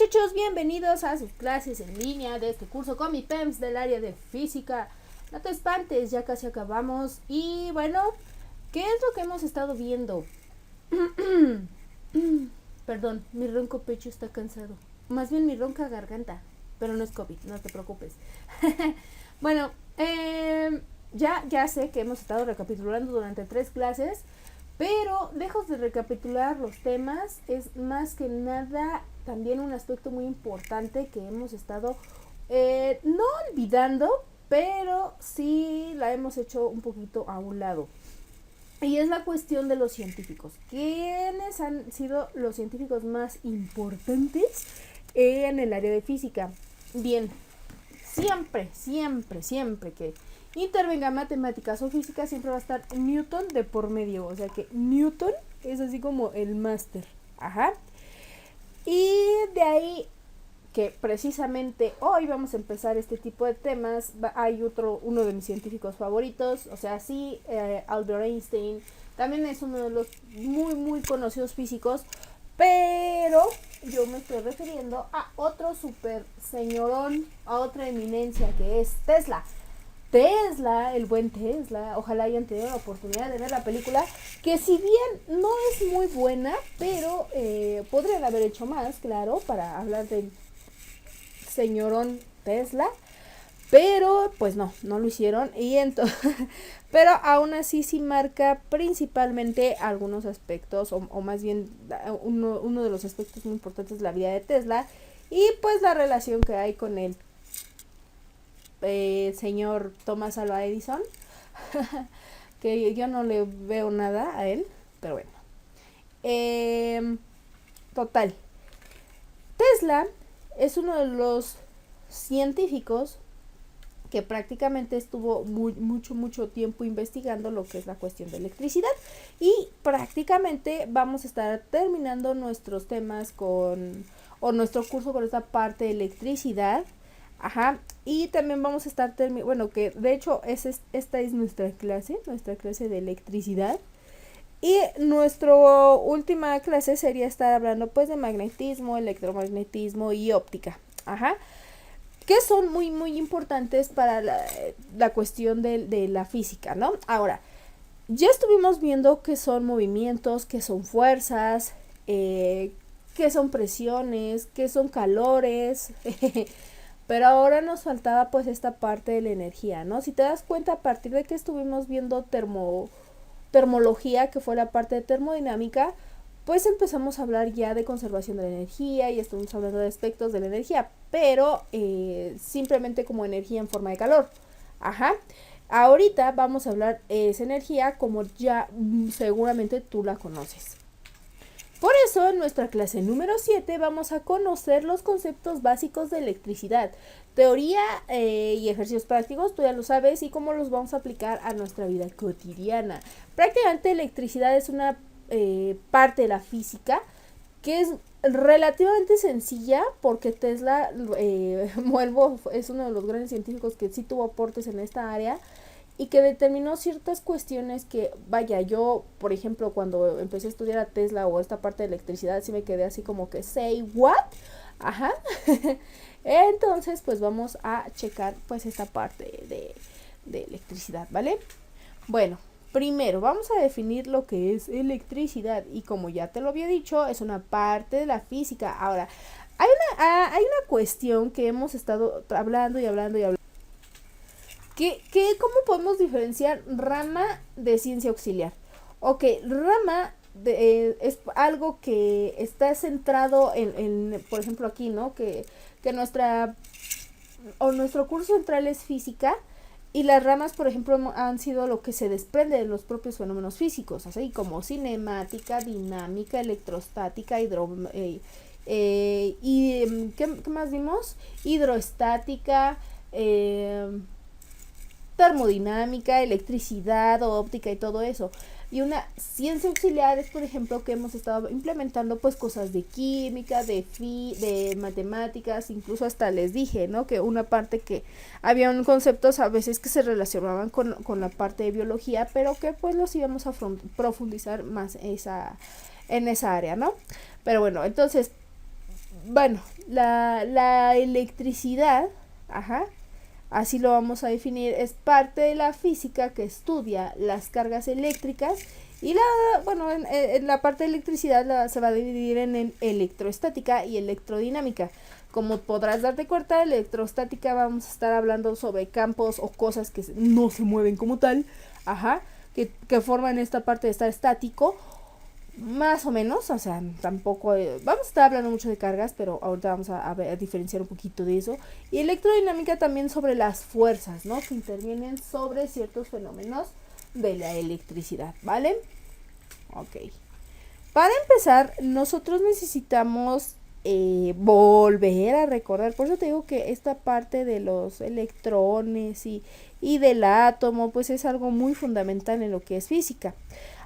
muchachos, bienvenidos a sus clases en línea de este curso con mi PEMS del área de física. No te espantes, ya casi acabamos. Y bueno, ¿qué es lo que hemos estado viendo? Perdón, mi ronco pecho está cansado. Más bien mi ronca garganta. Pero no es COVID, no te preocupes. Bueno, ya sé que hemos estado recapitulando durante 3 clases. Pero lejos de recapitular los temas, es más que nada también un aspecto muy importante que hemos estado no olvidando, pero sí la hemos hecho un poquito a un lado. Y es la cuestión de los científicos. ¿Quiénes han sido los científicos más importantes en el área de física? Bien, siempre que intervenga matemáticas o física, siempre va a estar Newton de por medio. O sea que Newton es así como el máster. Ajá. Y de ahí que precisamente hoy vamos a empezar este tipo de temas. Hay uno de mis científicos favoritos. O sea, sí, Albert Einstein. También es uno de los muy conocidos físicos. Pero yo me estoy refiriendo a otro super señorón, a otra eminencia que es Tesla. El buen Tesla, ojalá hayan tenido la oportunidad de ver la película, que si bien no es muy buena, pero podrían haber hecho más, claro, para hablar del señorón Tesla, pero pues no lo hicieron, y entonces, pero aún así sí marca principalmente algunos aspectos, o más bien uno de los aspectos muy importantes de la vida de Tesla, y pues la relación que hay con él. Señor Thomas Alva Edison, que yo no le veo nada a él, pero bueno. Total, Tesla es uno de los científicos que prácticamente estuvo mucho tiempo investigando lo que es la cuestión de electricidad, y prácticamente vamos a estar terminando nuestros temas o nuestro curso con esta parte de electricidad. Ajá, y también vamos a estar bueno, que de hecho esta es nuestra clase de electricidad, y nuestra última clase sería estar hablando pues de magnetismo, electromagnetismo y óptica. Ajá, que son muy importantes para la cuestión de la física, ¿no? Ahora, ya estuvimos viendo qué son movimientos, qué son fuerzas, qué son presiones, qué son calores. Pero ahora nos faltaba pues esta parte de la energía, ¿no? Si te das cuenta, a partir de que estuvimos viendo termología, que fue la parte de termodinámica, pues empezamos a hablar ya de conservación de la energía y estamos hablando de aspectos de la energía, pero simplemente como energía en forma de calor. Ajá. Ahorita vamos a hablar de esa energía como ya seguramente tú la conoces. Por eso en nuestra clase número 7 vamos a conocer los conceptos básicos de electricidad, teoría y ejercicios prácticos, tú ya lo sabes, y cómo los vamos a aplicar a nuestra vida cotidiana. Prácticamente electricidad es una parte de la física que es relativamente sencilla, porque Tesla, vuelvo, es uno de los grandes científicos que sí tuvo aportes en esta área, y que determinó ciertas cuestiones que, vaya, yo, por ejemplo, cuando empecé a estudiar a Tesla o esta parte de electricidad, sí me quedé así como que, say what? Ajá. Entonces, pues vamos a checar pues esta parte de electricidad, ¿vale? Bueno, primero vamos a definir lo que es electricidad, y como ya te lo había dicho, es una parte de la física. Ahora, hay una cuestión que hemos estado hablando. ¿Cómo podemos diferenciar rama de ciencia auxiliar? Ok, rama es algo que está centrado en, por ejemplo aquí, ¿no? Que nuestro curso central es física, y las ramas, por ejemplo, han sido lo que se desprende de los propios fenómenos físicos, así como cinemática, dinámica, electrostática, ¿qué más vimos? Hidroestática, termodinámica, electricidad, óptica y todo eso. Y una ciencia auxiliar es, por ejemplo, que hemos estado implementando pues cosas de química, de matemáticas, incluso hasta les dije, ¿no? Que una parte que había un conceptos a veces que se relacionaban con la parte de biología, pero que pues los íbamos a profundizar más en esa área, ¿no? Pero bueno, entonces bueno, la electricidad, ajá, así lo vamos a definir, es parte de la física que estudia las cargas eléctricas y bueno, en la parte de electricidad se va a dividir en electroestática y electrodinámica. Como podrás darte cuenta, electrostática vamos a estar hablando sobre campos o cosas que no se mueven como tal, ajá, que forman esta parte de estar estático, más o menos, o sea, tampoco, vamos a estar hablando mucho de cargas, pero ahorita vamos a diferenciar un poquito de eso. Y electrodinámica también sobre las fuerzas, ¿no? Que intervienen sobre ciertos fenómenos de la electricidad, ¿vale? Ok. Para empezar, nosotros necesitamos volver a recordar, por eso te digo que esta parte de los electrones y del átomo, pues es algo muy fundamental en lo que es física.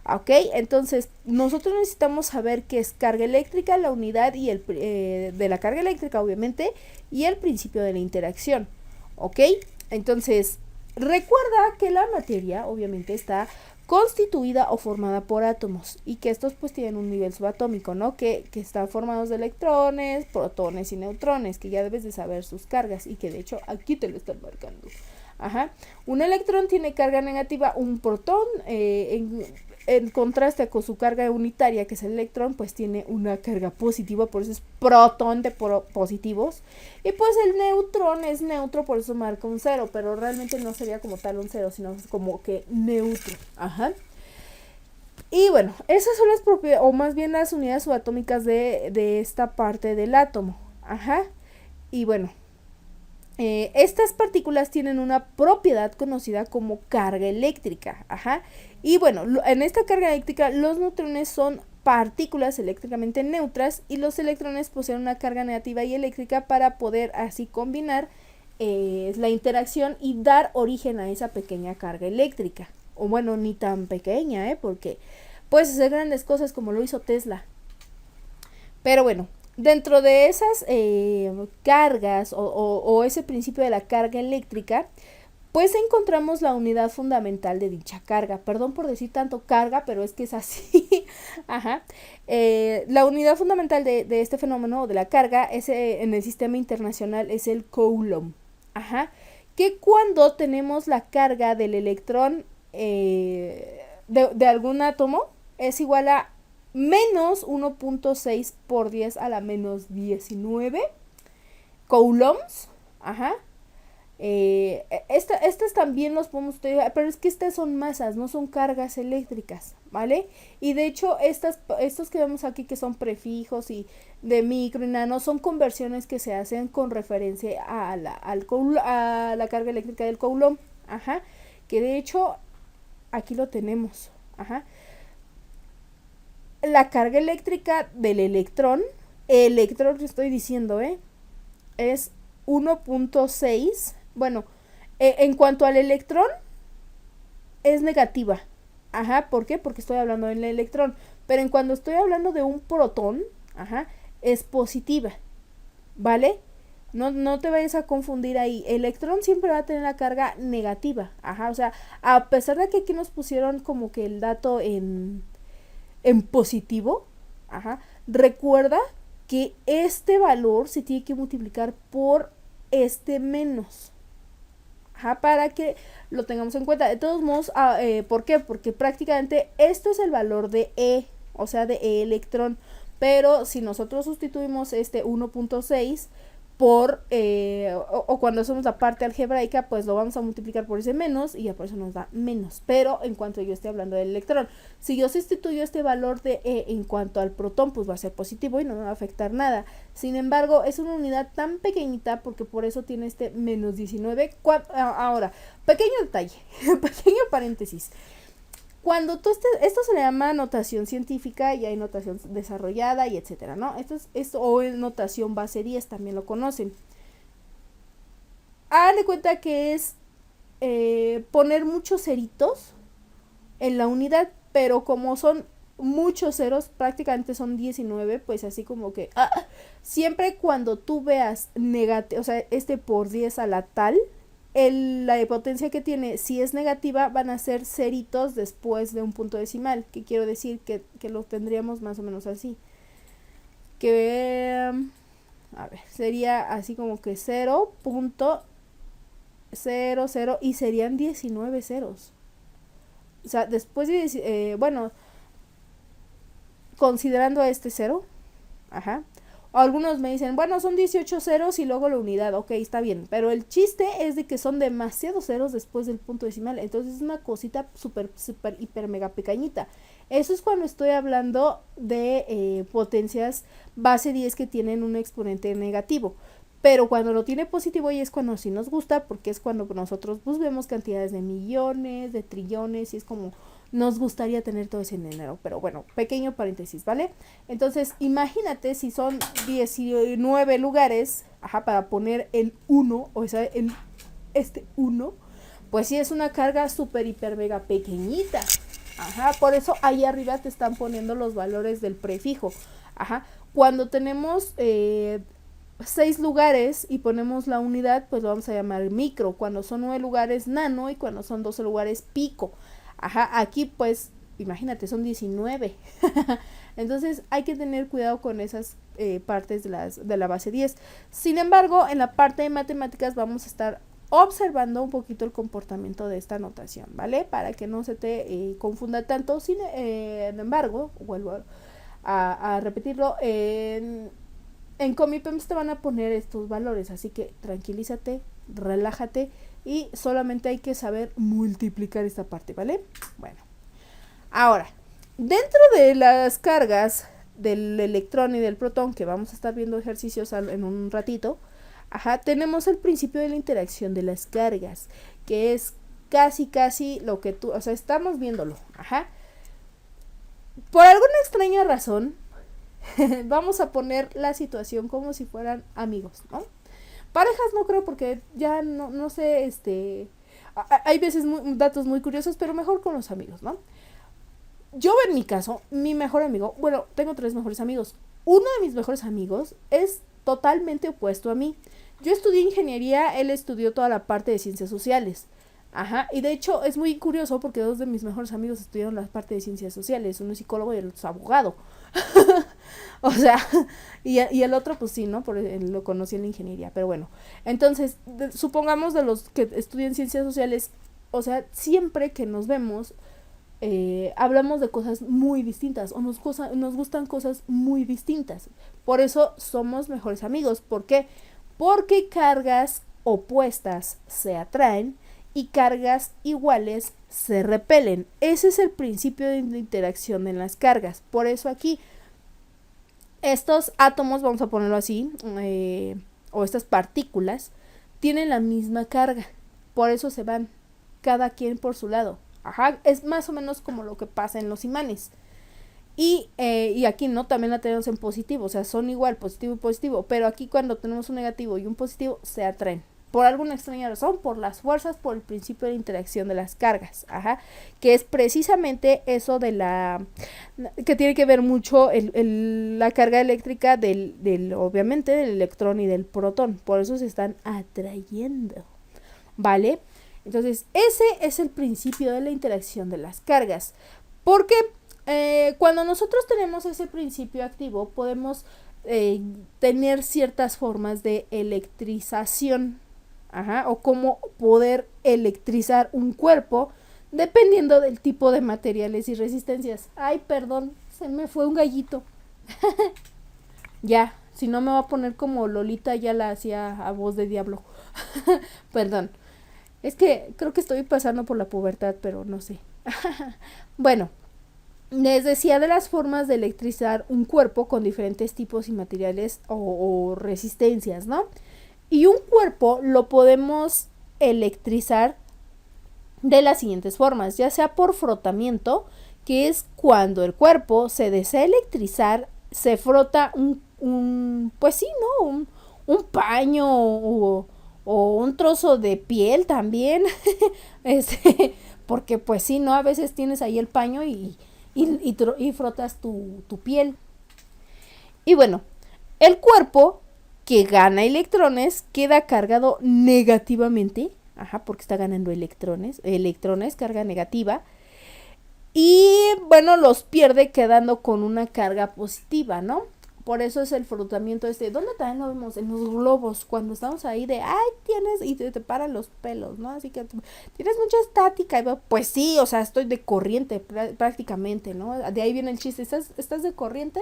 Ok, entonces nosotros necesitamos saber qué es carga eléctrica, la unidad y de la carga eléctrica, obviamente, y el principio de la interacción. Ok, entonces recuerda que la materia, obviamente, está constituida o formada por átomos y que estos pues tienen un nivel subatómico, ¿no? Que están formados de electrones, protones y neutrones, que ya debes de saber sus cargas y que de hecho aquí te lo están marcando. Ajá. Un electrón tiene carga negativa, un protón en contraste con su carga unitaria, que es el electrón, pues tiene una carga positiva, por eso es protón de positivos. Y pues el neutrón es neutro, por eso marca un 0, pero realmente no sería como tal un 0, sino como que neutro. Ajá. Y bueno, esas son las propiedades, o más bien las unidades subatómicas de esta parte del átomo. Ajá. Y bueno, estas partículas tienen una propiedad conocida como carga eléctrica. Ajá. Y bueno, en esta carga eléctrica los neutrones son partículas eléctricamente neutras y los electrones poseen una carga negativa y eléctrica para poder así combinar la interacción y dar origen a esa pequeña carga eléctrica. O bueno, ni tan pequeña, porque puedes hacer grandes cosas como lo hizo Tesla. Pero bueno, dentro de esas cargas o ese principio de la carga eléctrica, pues encontramos la unidad fundamental de dicha carga. Perdón por decir tanto carga, pero es que es así. Ajá. La unidad fundamental de este fenómeno de la carga es, en el sistema internacional es el coulomb. Ajá. Que cuando tenemos la carga del electrón de algún átomo es igual a menos 1.6 por 10 a la menos 19 coulombs. Ajá. Estas también los podemos utilizar, pero es que estas son masas, no son cargas eléctricas, ¿vale? Y de hecho estos que vemos aquí, que son prefijos y de micro y nano, son conversiones que se hacen con referencia a la carga eléctrica del coulomb. Ajá. Que de hecho aquí lo tenemos. Ajá. La carga eléctrica del electrón que estoy diciendo, es 1.6. Bueno, en cuanto al electrón, es negativa. Ajá, ¿por qué? Porque estoy hablando del electrón. Pero en cuando estoy hablando de un protón, ajá, es positiva. ¿Vale? No te vayas a confundir ahí. El electrón siempre va a tener la carga negativa. Ajá, o sea, a pesar de que aquí nos pusieron como que el dato en positivo, ajá, recuerda que este valor se tiene que multiplicar por este menos. Ajá, para que lo tengamos en cuenta. De todos modos, ¿por qué? Porque prácticamente esto es el valor de E, o sea, de E electrón. Pero si nosotros sustituimos este 1.6 por, o cuando hacemos la parte algebraica, pues lo vamos a multiplicar por ese menos y ya por eso nos da menos. Pero en cuanto yo esté hablando del electrón, si yo sustituyo este valor de E en cuanto al protón, pues va a ser positivo y no me va a afectar nada. Sin embargo, es una unidad tan pequeñita porque por eso tiene este menos 19. Ahora, pequeño detalle, pequeño paréntesis. Cuando esto se le llama notación científica y hay notación desarrollada y etcétera, ¿no? Esto o en notación base 10 también lo conocen. Háganle cuenta que es poner muchos ceritos en la unidad, pero como son muchos ceros, prácticamente son 19, pues así como que siempre cuando tú veas negativo, o sea, por 10 a la tal, la potencia que tiene, si es negativa, van a ser ceritos después de un punto decimal, que quiero decir que lo tendríamos más o menos así. Que a ver, sería así como que 0.00 y serían 19 ceros. O sea, después de, bueno, considerando este cero, ajá. O algunos me dicen, bueno, son 18 ceros y luego la unidad, ok, está bien. Pero el chiste es de que son demasiados ceros después del punto decimal. Entonces es una cosita súper, súper, hiper, mega pequeñita. Eso es cuando estoy hablando de potencias base 10 que tienen un exponente negativo. Pero cuando lo tiene positivo y es cuando sí nos gusta, porque es cuando nosotros pues vemos cantidades de millones, de trillones, y es como nos gustaría tener todo ese dinero. Pero bueno, pequeño paréntesis, ¿vale? Entonces, imagínate si son 19 lugares, ajá, para poner el 1, o sea, este 1, pues sí es una carga súper, hiper, mega pequeñita. Ajá, por eso ahí arriba te están poniendo los valores del prefijo. Ajá, cuando tenemos 6 lugares y ponemos la unidad, pues lo vamos a llamar micro. Cuando son 9 lugares, nano, y cuando son 12 lugares, pico. Ajá, aquí pues, imagínate, son 19. Entonces hay que tener cuidado con esas partes de la base 10. Sin embargo, en la parte de matemáticas vamos a estar observando un poquito el comportamiento de esta notación, ¿vale? Para que no se te confunda tanto. Sin embargo, vuelvo a repetirlo, en Comipems te van a poner estos valores, así que tranquilízate, relájate y solamente hay que saber multiplicar esta parte, ¿vale? Bueno, ahora, dentro de las cargas del electrón y del protón, que vamos a estar viendo ejercicios en un ratito, ajá, tenemos el principio de la interacción de las cargas, que es casi lo que tú, o sea, estamos viéndolo, ajá. Por alguna extraña razón, vamos a poner la situación como si fueran amigos, ¿no? Parejas no creo porque ya no sé, hay veces datos muy curiosos, pero mejor con los amigos, ¿no? Yo en mi caso, mi mejor amigo, bueno, tengo 3 mejores amigos. Uno de mis mejores amigos es totalmente opuesto a mí. Yo estudié ingeniería, él estudió toda la parte de ciencias sociales. Ajá, y de hecho es muy curioso porque 2 de mis mejores amigos estudiaron la parte de ciencias sociales, uno es psicólogo y el otro es abogado. O sea, y el otro pues sí, ¿no? Lo conocí en la ingeniería, pero bueno. Entonces, supongamos de los que estudian ciencias sociales, o sea, siempre que nos vemos, hablamos de cosas muy distintas o nos gustan cosas muy distintas. Por eso somos mejores amigos. ¿Por qué? Porque cargas opuestas se atraen y cargas iguales se repelen. Ese es el principio de interacción en las cargas. Por eso aquí estos átomos, vamos a ponerlo así, o estas partículas, tienen la misma carga. Por eso se van cada quien por su lado. Ajá, es más o menos como lo que pasa en los imanes. Y aquí no, también la tenemos en positivo, o sea, son igual, positivo y positivo. Pero aquí cuando tenemos un negativo y un positivo, se atraen. Por alguna extraña razón, por las fuerzas, por el principio de interacción de las cargas, ajá, que es precisamente eso de que tiene que ver mucho la carga eléctrica obviamente, del electrón y del protón, por eso se están atrayendo, ¿vale? Entonces, ese es el principio de la interacción de las cargas, porque cuando nosotros tenemos ese principio activo, podemos tener ciertas formas de electrización. Ajá, o cómo poder electrizar un cuerpo dependiendo del tipo de materiales y resistencias. Ay, perdón, se me fue un gallito. Ya, si no me va a poner como Lolita ya la hacía a voz de diablo. Perdón, es que creo que estoy pasando por la pubertad, pero no sé. Bueno, les decía de las formas de electrizar un cuerpo con diferentes tipos y materiales o resistencias, ¿no? Y un cuerpo lo podemos electrizar de las siguientes formas, ya sea por frotamiento, que es cuando el cuerpo se desea electrizar, se frota pues sí, ¿no? Un paño o un trozo de piel también, porque pues sí, ¿no? A veces tienes ahí el paño y frotas tu piel. Y bueno, el cuerpo que gana electrones queda cargado negativamente, ajá, porque está ganando electrones, carga negativa, y bueno, los pierde quedando con una carga positiva, ¿no? Por eso es el frotamiento ¿Dónde también lo vemos? En los globos, cuando estamos ahí tienes, y te paran los pelos, ¿no? Así que tienes mucha estática. Pues sí, o sea, estoy de corriente prácticamente, ¿no? De ahí viene el chiste, ¿estás de corriente?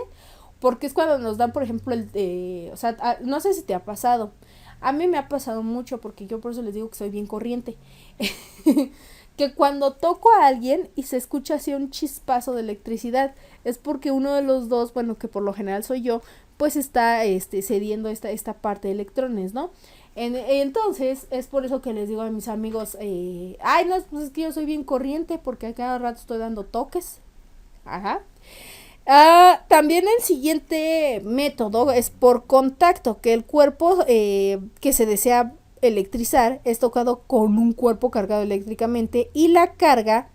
Porque es cuando nos dan, por ejemplo, o sea, no sé si te ha pasado. A mí me ha pasado mucho porque yo por eso les digo que soy bien corriente. Que cuando toco a alguien y se escucha así un chispazo de electricidad, es porque uno de los dos, bueno, que por lo general soy yo, pues está cediendo esta parte de electrones, ¿no? Entonces, es por eso que les digo a mis amigos, no, pues es que yo soy bien corriente porque a cada rato estoy dando toques. Ajá. También el siguiente método es por contacto, que el cuerpo que se desea electrizar es tocado con un cuerpo cargado eléctricamente y la carga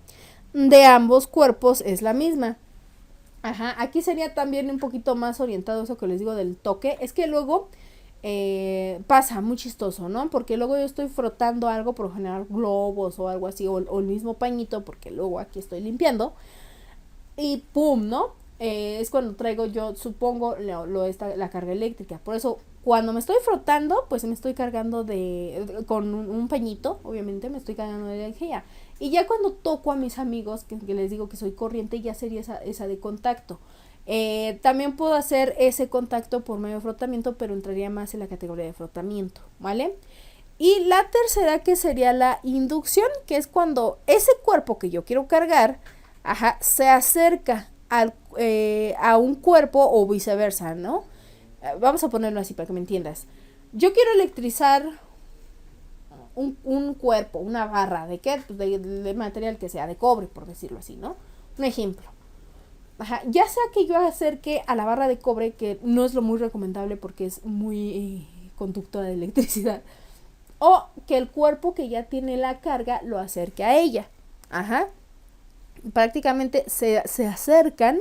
de ambos cuerpos es la misma. Ajá, aquí sería también un poquito más orientado eso que les digo del toque. Es que luego pasa muy chistoso, ¿no? Porque luego yo estoy frotando algo, por lo general globos o algo así, o el mismo pañito, porque luego aquí estoy limpiando. Y pum, ¿no? Es cuando traigo yo, supongo, la carga eléctrica. Por eso, cuando me estoy frotando, pues me estoy cargando con un pañito, obviamente, me estoy cargando de energía. Y ya cuando toco a mis amigos, que les digo que soy corriente, ya sería esa de contacto. También puedo hacer ese contacto por medio de frotamiento, pero entraría más en la categoría de frotamiento, ¿vale? Y la tercera, que sería la inducción, que es cuando ese cuerpo que yo quiero cargar, se acerca a un cuerpo o viceversa, ¿no? Vamos a ponerlo así para que me entiendas. Yo quiero electrizar un cuerpo, una barra, ¿de qué? Pues de material que sea, de cobre, por decirlo así, ¿no? Un ejemplo. Ya sea que yo acerque a la barra de cobre, que no es lo muy recomendable porque es muy conductora de electricidad, o que el cuerpo que ya tiene la carga lo acerque a ella. Prácticamente se acercan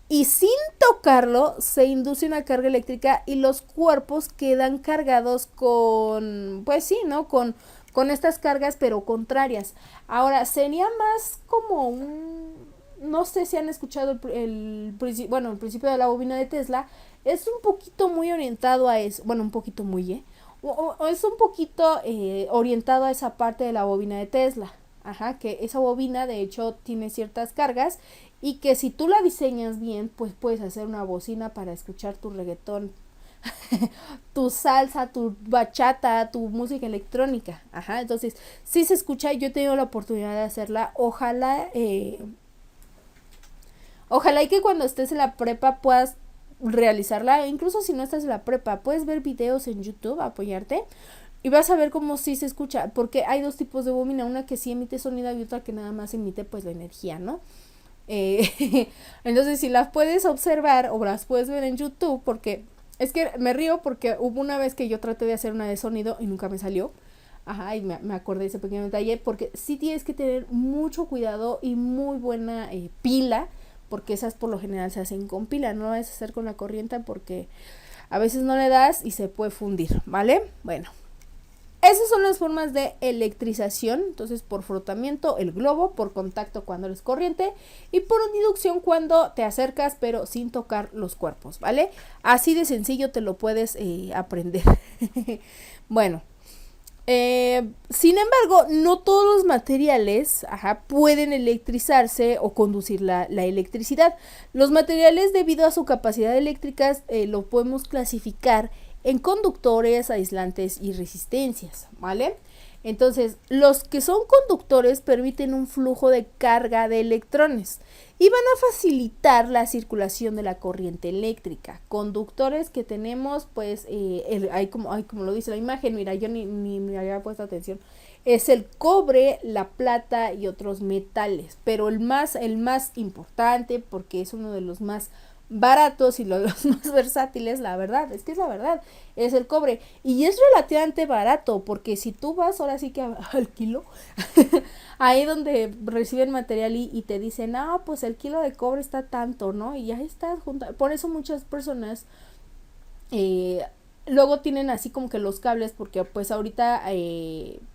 y sin tocarlo se induce una carga eléctrica y los cuerpos quedan cargados con, pues sí, ¿no? Con estas cargas pero contrarias. Ahora, sería más como no sé si han escuchado el principio de la bobina de Tesla. Es un poquito muy orientado a eso, bueno, un poquito muy, es un poquito orientado a esa parte de la bobina de Tesla. Que esa bobina de hecho tiene ciertas cargas y que si tú la diseñas bien, pues puedes hacer una bocina para escuchar tu reggaetón, tu salsa, tu bachata, tu música electrónica. Entonces, sí se escucha. Yo he tenido la oportunidad de hacerla. Ojalá y que cuando estés en la prepa puedas realizarla. Incluso si no estás en la prepa, puedes ver videos en YouTube, apoyarte. Y vas a ver cómo sí se escucha, porque hay dos tipos de bobina, una que sí emite sonido y otra que nada más emite pues la energía, ¿no? Entonces si las puedes observar o las puedes ver en YouTube, porque es que me río porque hubo una vez que yo traté de hacer una de sonido y nunca me salió. Y me acordé de ese pequeño detalle, porque sí tienes que tener mucho cuidado y muy buena pila, porque esas por lo general se hacen con pila, no lo vas a hacer con la corriente porque a veces no le das y se puede fundir, ¿vale? Bueno. Esas son las formas de electrización. Entonces, por frotamiento, el globo, por contacto cuando eres corriente y por inducción cuando te acercas pero sin tocar los cuerpos, ¿vale? Así de sencillo te lo puedes aprender. Bueno, sin embargo, no todos los materiales pueden electrizarse o conducir la electricidad. Los materiales, debido a su capacidad eléctrica, lo podemos clasificar en conductores, aislantes y resistencias, ¿vale? Entonces, los que son conductores permiten un flujo de carga de electrones y van a facilitar la circulación de la corriente eléctrica. Conductores que tenemos, pues, como lo dice la imagen, mira, yo ni me había puesto atención, es el cobre, la plata y otros metales, pero el más importante, porque es uno de los más baratos y los más versátiles, la verdad, es que es la verdad, es el cobre, y es relativamente barato, porque si tú vas ahora sí que al kilo, ahí donde reciben material y te dicen, pues el kilo de cobre está tanto, ¿no? Y ya está junto, por eso muchas personas luego tienen así como que los cables, porque pues ahorita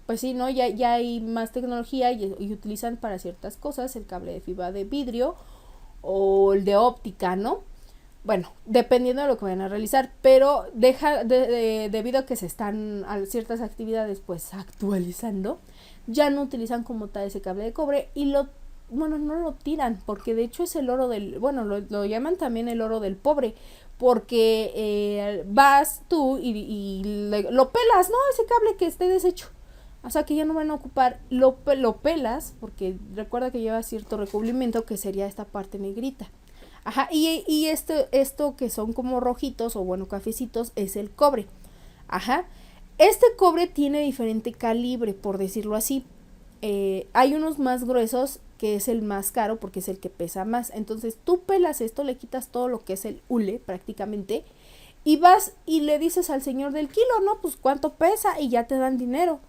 pues sí, ¿no? Ya hay más tecnología y utilizan para ciertas cosas el cable de fibra de vidrio o el de óptica, ¿no? Bueno, dependiendo de lo que vayan a realizar, pero debido a que se están a ciertas actividades pues actualizando, ya no utilizan como tal ese cable de cobre y bueno, no lo tiran, porque de hecho es el oro bueno, lo llaman también el oro del pobre, porque vas tú lo pelas, ¿no? Ese cable que esté deshecho. O sea que ya no van a ocupar, lo pelas, porque recuerda que lleva cierto recubrimiento que sería esta parte negrita. Ajá, y esto que son como rojitos o bueno, cafecitos, es el cobre. Ajá. Este cobre tiene diferente calibre, por decirlo así. Hay unos más gruesos, que es el más caro porque es el que pesa más. Entonces tú pelas esto, le quitas todo lo que es el hule prácticamente y vas y le dices al señor del kilo, ¿no? Pues cuánto pesa y ya te dan dinero.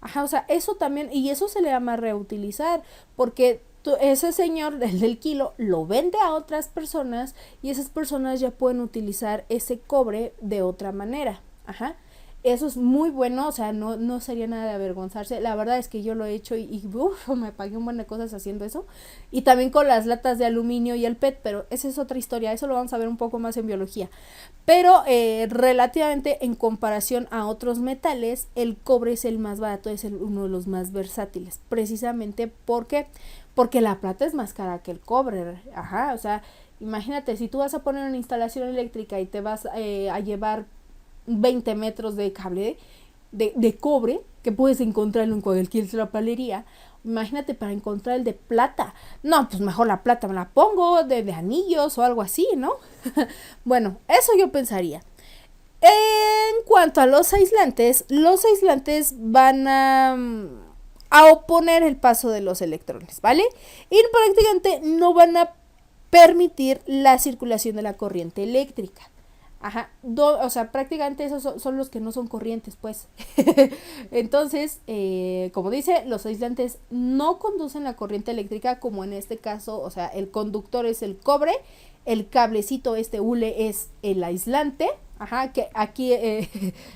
Ajá, o sea, eso también, y eso se le llama reutilizar, porque ese señor del kilo lo vende a otras personas y esas personas ya pueden utilizar ese cobre de otra manera. Ajá. Eso es muy bueno, o sea, no sería nada de avergonzarse. La verdad es que yo lo he hecho y me pagué un buen de cosas haciendo eso. Y también con las latas de aluminio y el PET, pero esa es otra historia, eso lo vamos a ver un poco más en biología. Pero relativamente en comparación a otros metales, el cobre es el más barato, es uno de los más versátiles, precisamente porque la plata es más cara que el cobre. Ajá, o sea, imagínate, si tú vas a poner una instalación eléctrica y te vas a llevar 20 metros de cable de cobre, que puedes encontrarlo en cualquier trapalería, imagínate para encontrar el de plata. No, pues mejor la plata me la pongo de anillos o algo así, ¿no? Bueno, eso yo pensaría. En cuanto a los aislantes van a oponer el paso de los electrones, ¿vale? Y prácticamente no van a permitir la circulación de la corriente eléctrica. Ajá, o sea, prácticamente esos son los que no son corrientes, pues. Entonces, como dice, los aislantes no conducen la corriente eléctrica, como en este caso, o sea, el conductor es el cobre, el cablecito hule es el aislante. Ajá, que aquí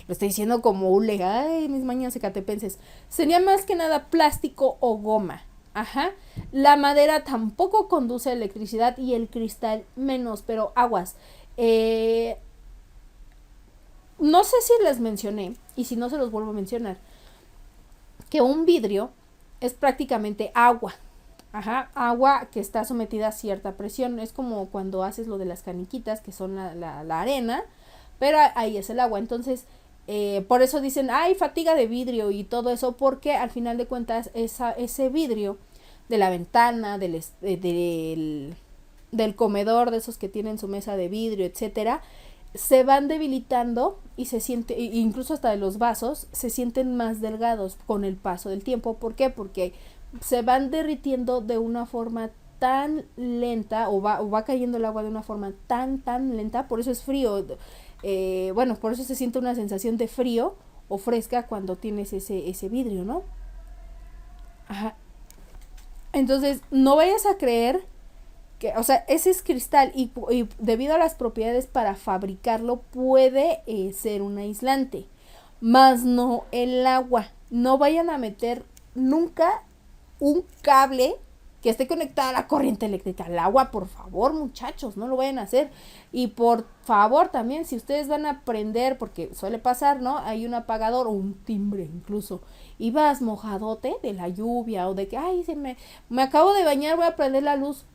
lo estoy diciendo como hule, ay, mis mañas ecatepenses. Sería más que nada plástico o goma. Ajá, la madera tampoco conduce electricidad y el cristal menos, pero aguas. No sé si les mencioné, y si no se los vuelvo a mencionar, que un vidrio es prácticamente agua. Ajá, agua que está sometida a cierta presión. Es como cuando haces lo de las caniquitas, que son la arena, pero ahí es el agua. Entonces, por eso dicen, ay, fatiga de vidrio y todo eso, porque al final de cuentas ese vidrio de la ventana, del comedor, de esos que tienen su mesa de vidrio, etcétera, se van debilitando y se siente, incluso hasta de los vasos, se sienten más delgados con el paso del tiempo. ¿Por qué? Porque se van derritiendo de una forma tan lenta, o va cayendo el agua de una forma tan lenta, por eso es frío. Bueno, por eso se siente una sensación de frío o fresca cuando tienes ese vidrio, ¿no? Ajá. Entonces, no vayas a creer que, o sea, ese es cristal y debido a las propiedades para fabricarlo puede ser un aislante, más no el agua. No vayan a meter nunca un cable que esté conectada a la corriente eléctrica al agua, por favor, muchachos, no lo vayan a hacer. Y por favor también, si ustedes van a prender, porque suele pasar, ¿no? Hay un apagador o un timbre incluso, y vas mojadote de la lluvia o de que, ay, me acabo de bañar, voy a prender la luz.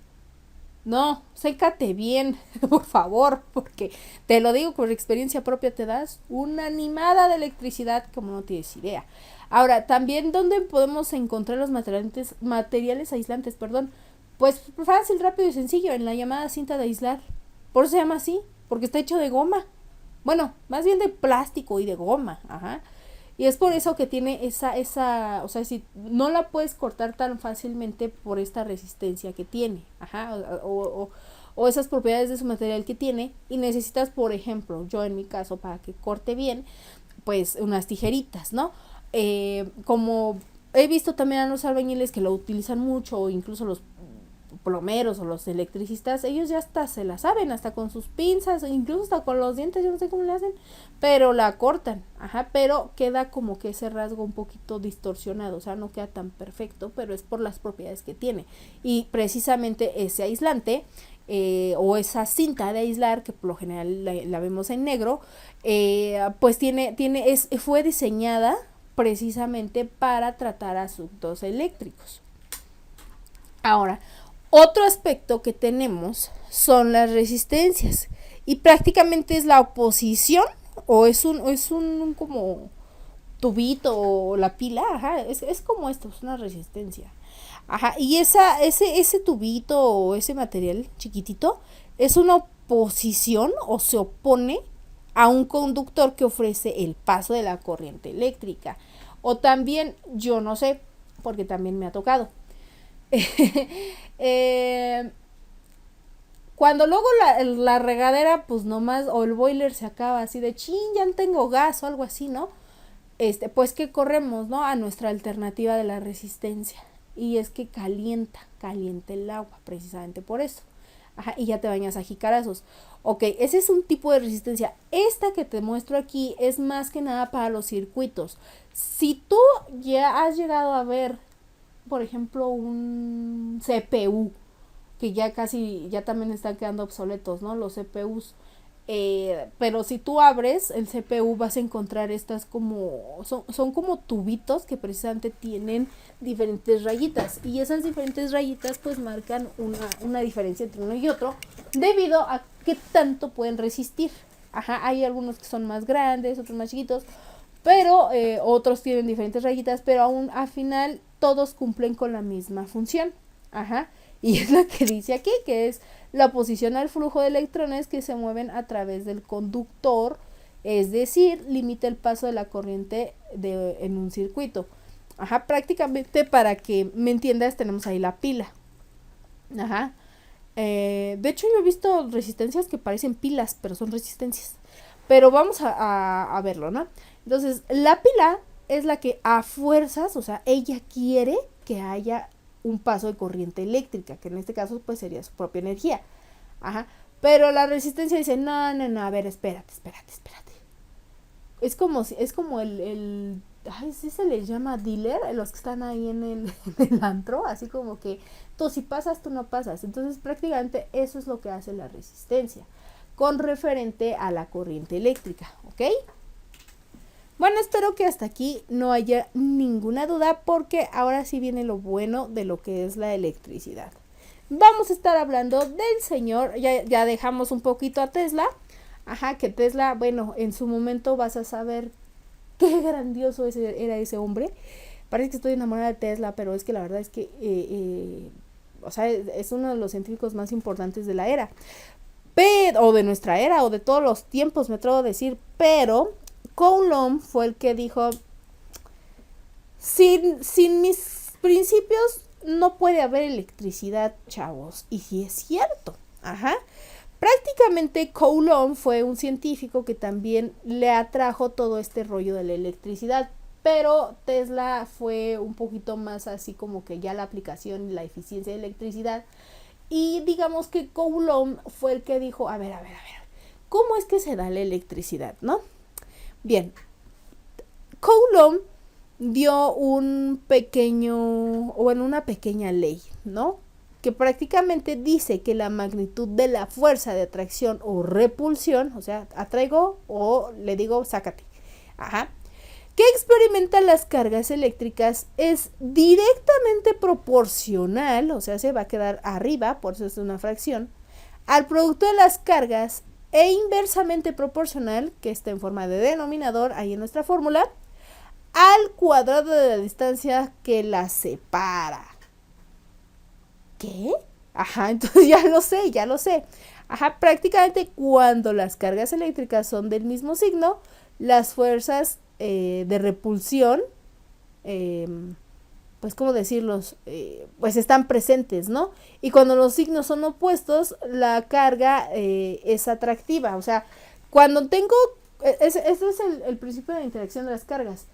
No, sécate bien, por favor, porque te lo digo por experiencia propia, te das una animada de electricidad como no tienes idea. Ahora, también, ¿dónde podemos encontrar los materiales aislantes? Pues fácil, rápido y sencillo, en la llamada cinta de aislar. Por eso se llama así, porque está hecho de goma. Bueno, más bien de plástico y de goma, ajá. Y es por eso que tiene o sea, si no la puedes cortar tan fácilmente por esta resistencia que tiene, ajá, o esas propiedades de su material que tiene, y necesitas, por ejemplo, yo en mi caso, para que corte bien, pues unas tijeritas, ¿no? Como he visto también a los albañiles que lo utilizan mucho, o incluso los plomeros o los electricistas, ellos ya hasta se la saben, hasta con sus pinzas, incluso hasta con los dientes, yo no sé cómo le hacen, pero la cortan, ajá, pero queda como que ese rasgo un poquito distorsionado, o sea, no queda tan perfecto, pero es por las propiedades que tiene. Y precisamente ese aislante o esa cinta de aislar, que por lo general la vemos en negro, pues fue diseñada precisamente para tratar asuntos eléctricos. Ahora, otro aspecto que tenemos son las resistencias, y prácticamente es la oposición, o es un como tubito, o la pila, ajá, es como esto, es una resistencia. Ajá, y ese tubito o ese material chiquitito es una oposición, o se opone a un conductor que ofrece el paso de la corriente eléctrica. O también, yo no sé, porque también me ha tocado. eh, Cuando luego la regadera, pues nomás, o el boiler se acaba así de chin, ya no tengo gas o algo así, ¿no? Pues que corremos, ¿no? A nuestra alternativa de la resistencia. Y es que calienta el agua, precisamente por eso. Ajá, y ya te bañas a jicarazos. Ok, ese es un tipo de resistencia. Esta que te muestro aquí es más que nada para los circuitos. Si tú ya has llegado a ver, por ejemplo, un CPU, que ya también están quedando obsoletos, ¿no? Los CPUs. Pero si tú abres el CPU vas a encontrar estas son como tubitos que precisamente tienen diferentes rayitas, y esas diferentes rayitas pues marcan una diferencia entre uno y otro debido a qué tanto pueden resistir. Ajá, hay algunos que son más grandes, otros más chiquitos, pero otros tienen diferentes rayitas, pero aún al final todos cumplen con la misma función. Ajá, y es lo que dice aquí, que es la oposición al flujo de electrones que se mueven a través del conductor, es decir, limita el paso de la corriente en un circuito. Ajá, prácticamente, para que me entiendas, tenemos ahí la pila. Ajá. De hecho, yo he visto resistencias que parecen pilas, pero son resistencias. Pero vamos a verlo, ¿no? Entonces, la pila es la que a fuerzas, o sea, ella quiere que haya un paso de corriente eléctrica, que en este caso pues sería su propia energía. Ajá. Pero la resistencia dice, no, a ver, espérate. Es como ay, sí se les llama dealer, los que están ahí en el antro, así como que tú si pasas, tú no pasas. Entonces prácticamente eso es lo que hace la resistencia, con referente a la corriente eléctrica, ¿ok? Bueno, espero que hasta aquí no haya ninguna duda, porque ahora sí viene lo bueno de lo que es la electricidad. Vamos a estar hablando del señor, ya dejamos un poquito a Tesla. Ajá, que Tesla, bueno, en su momento vas a saber qué grandioso era ese hombre. Parece que estoy enamorada de Tesla, pero es que la verdad es que, o sea, es uno de los científicos más importantes de la era. O de nuestra era, o de todos los tiempos, me atrevo a decir, pero Coulomb fue el que dijo, sin mis principios no puede haber electricidad, chavos. Y sí es cierto. Ajá. Prácticamente Coulomb fue un científico que también le atrajo todo este rollo de la electricidad, pero Tesla fue un poquito más así como que ya la aplicación y la eficiencia de electricidad. Y digamos que Coulomb fue el que dijo, a ver, ¿cómo es que se da la electricidad, no? Bien, Coulomb dio una pequeña ley, ¿no? Que prácticamente dice que la magnitud de la fuerza de atracción o repulsión, o sea, atraigo o le digo sácate, ajá, que experimenta las cargas eléctricas es directamente proporcional, o sea, se va a quedar arriba, por eso es una fracción, al producto de las cargas, e inversamente proporcional, que está en forma de denominador ahí en nuestra fórmula, al cuadrado de la distancia que las separa. ¿Qué? Ajá, entonces ya lo sé. Ajá, prácticamente cuando las cargas eléctricas son del mismo signo, las fuerzas de repulsión, pues cómo decirlos, pues están presentes, ¿no? Y cuando los signos son opuestos, la carga es atractiva. O sea, cuando tengo, ese es el principio de la interacción de las cargas.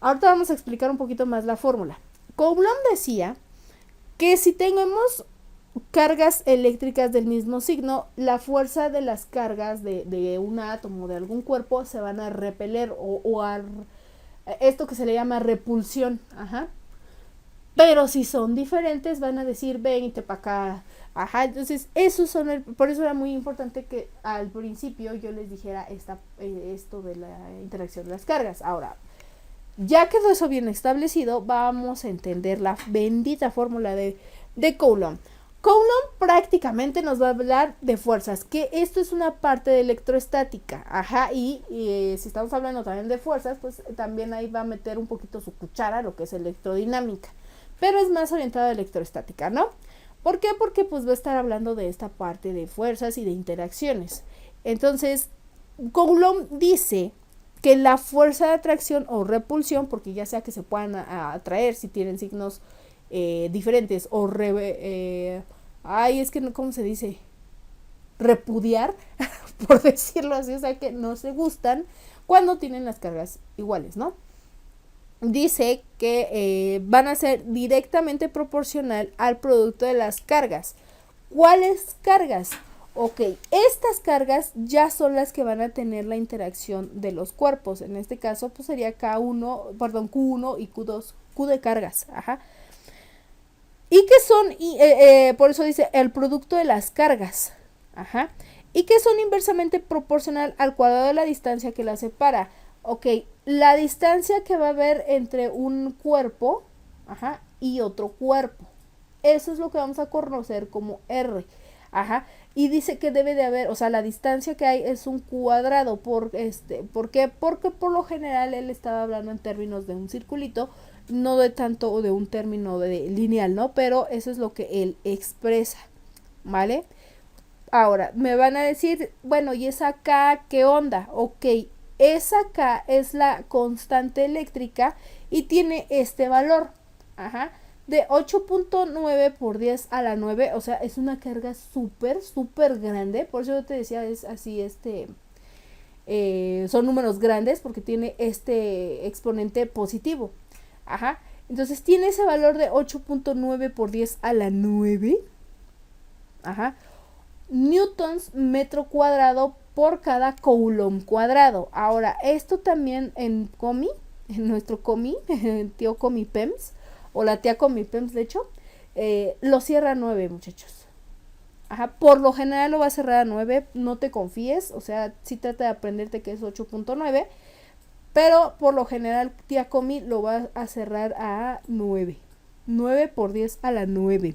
Ahorita vamos a explicar un poquito más la fórmula. Coulomb decía que si tenemos cargas eléctricas del mismo signo, la fuerza de las cargas de un átomo, de algún cuerpo, se van a repeler o a esto que se le llama repulsión. Ajá. Pero si son diferentes, van a decir, vente para acá. Ajá, entonces, por eso era muy importante que al principio yo les dijera esto de la interacción de las cargas. Ahora, ya quedó eso bien establecido, vamos a entender la bendita fórmula de Coulomb. Coulomb prácticamente nos va a hablar de fuerzas, que esto es una parte de electroestática, ajá, y si estamos hablando también de fuerzas, pues también ahí va a meter un poquito su cuchara, lo que es electrodinámica, pero es más orientado a electroestática, ¿no? ¿Por qué? Porque pues va a estar hablando de esta parte de fuerzas y de interacciones. Entonces, Coulomb dice que la fuerza de atracción o repulsión, porque ya sea que se puedan atraer si tienen signos diferentes o es que no, ¿cómo se dice? Repudiar, por decirlo así, o sea que no se gustan cuando tienen las cargas iguales, ¿no? Dice que van a ser directamente proporcional al producto de las cargas. ¿Cuáles cargas? Ok, estas cargas ya son las que van a tener la interacción de los cuerpos. En este caso, pues sería Q1 y Q2, Q de cargas. Ajá. Y que son, por eso dice, el producto de las cargas. Ajá. Y que son inversamente proporcional al cuadrado de la distancia que las separa. Ok, la distancia que va a haber entre un cuerpo, ajá, y otro cuerpo. Eso es lo que vamos a conocer como R. Ajá. Y dice que debe de haber, o sea, la distancia que hay es un cuadrado. ¿Por qué? Porque por lo general él estaba hablando en términos de un circulito, no de tanto de un término de lineal, ¿no? Pero eso es lo que él expresa, ¿vale? Ahora, me van a decir, bueno, ¿y esa K qué onda? Ok, esa K es la constante eléctrica y tiene este valor, ajá, de 8.9 por 10 a la 9, o sea, es una carga súper, súper grande, por eso yo te decía, es así, son números grandes porque tiene este exponente positivo, ajá, entonces tiene ese valor de 8.9 por 10 a la 9, ajá, newtons metro cuadrado por cada coulomb cuadrado. Ahora, esto también en nuestro Comi, tío Comi Pems, o la tía Comi Pems, de hecho, lo cierra a 9, muchachos. Ajá, por lo general lo va a cerrar a 9, no te confíes, o sea, sí trata de aprenderte que es 8.9, pero por lo general tía Comi lo va a cerrar a 9. 9 por 10 a la 9.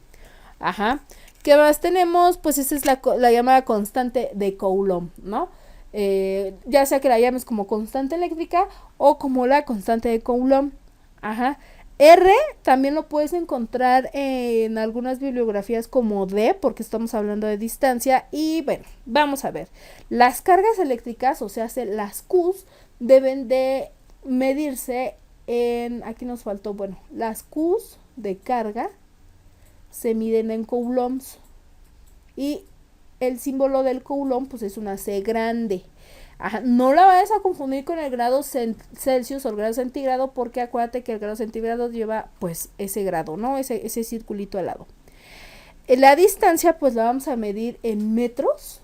Ajá. ¿Qué más tenemos? Pues esa es la llamada constante de Coulomb, ¿no? Ya sea que la llames como constante eléctrica o como la constante de Coulomb. Ajá. R también lo puedes encontrar en algunas bibliografías como D, porque estamos hablando de distancia. Y bueno, vamos a ver. Las cargas eléctricas, o sea, las Qs, deben de medirse aquí nos faltó, bueno, las Qs de carga se miden en coulombs y el símbolo del coulomb pues es una C grande. Ajá, no la vayas a confundir con el grado Celsius o el grado centígrado, porque acuérdate que el grado centígrado lleva pues ese grado, ¿no? Ese circulito al lado. La distancia pues la vamos a medir en metros.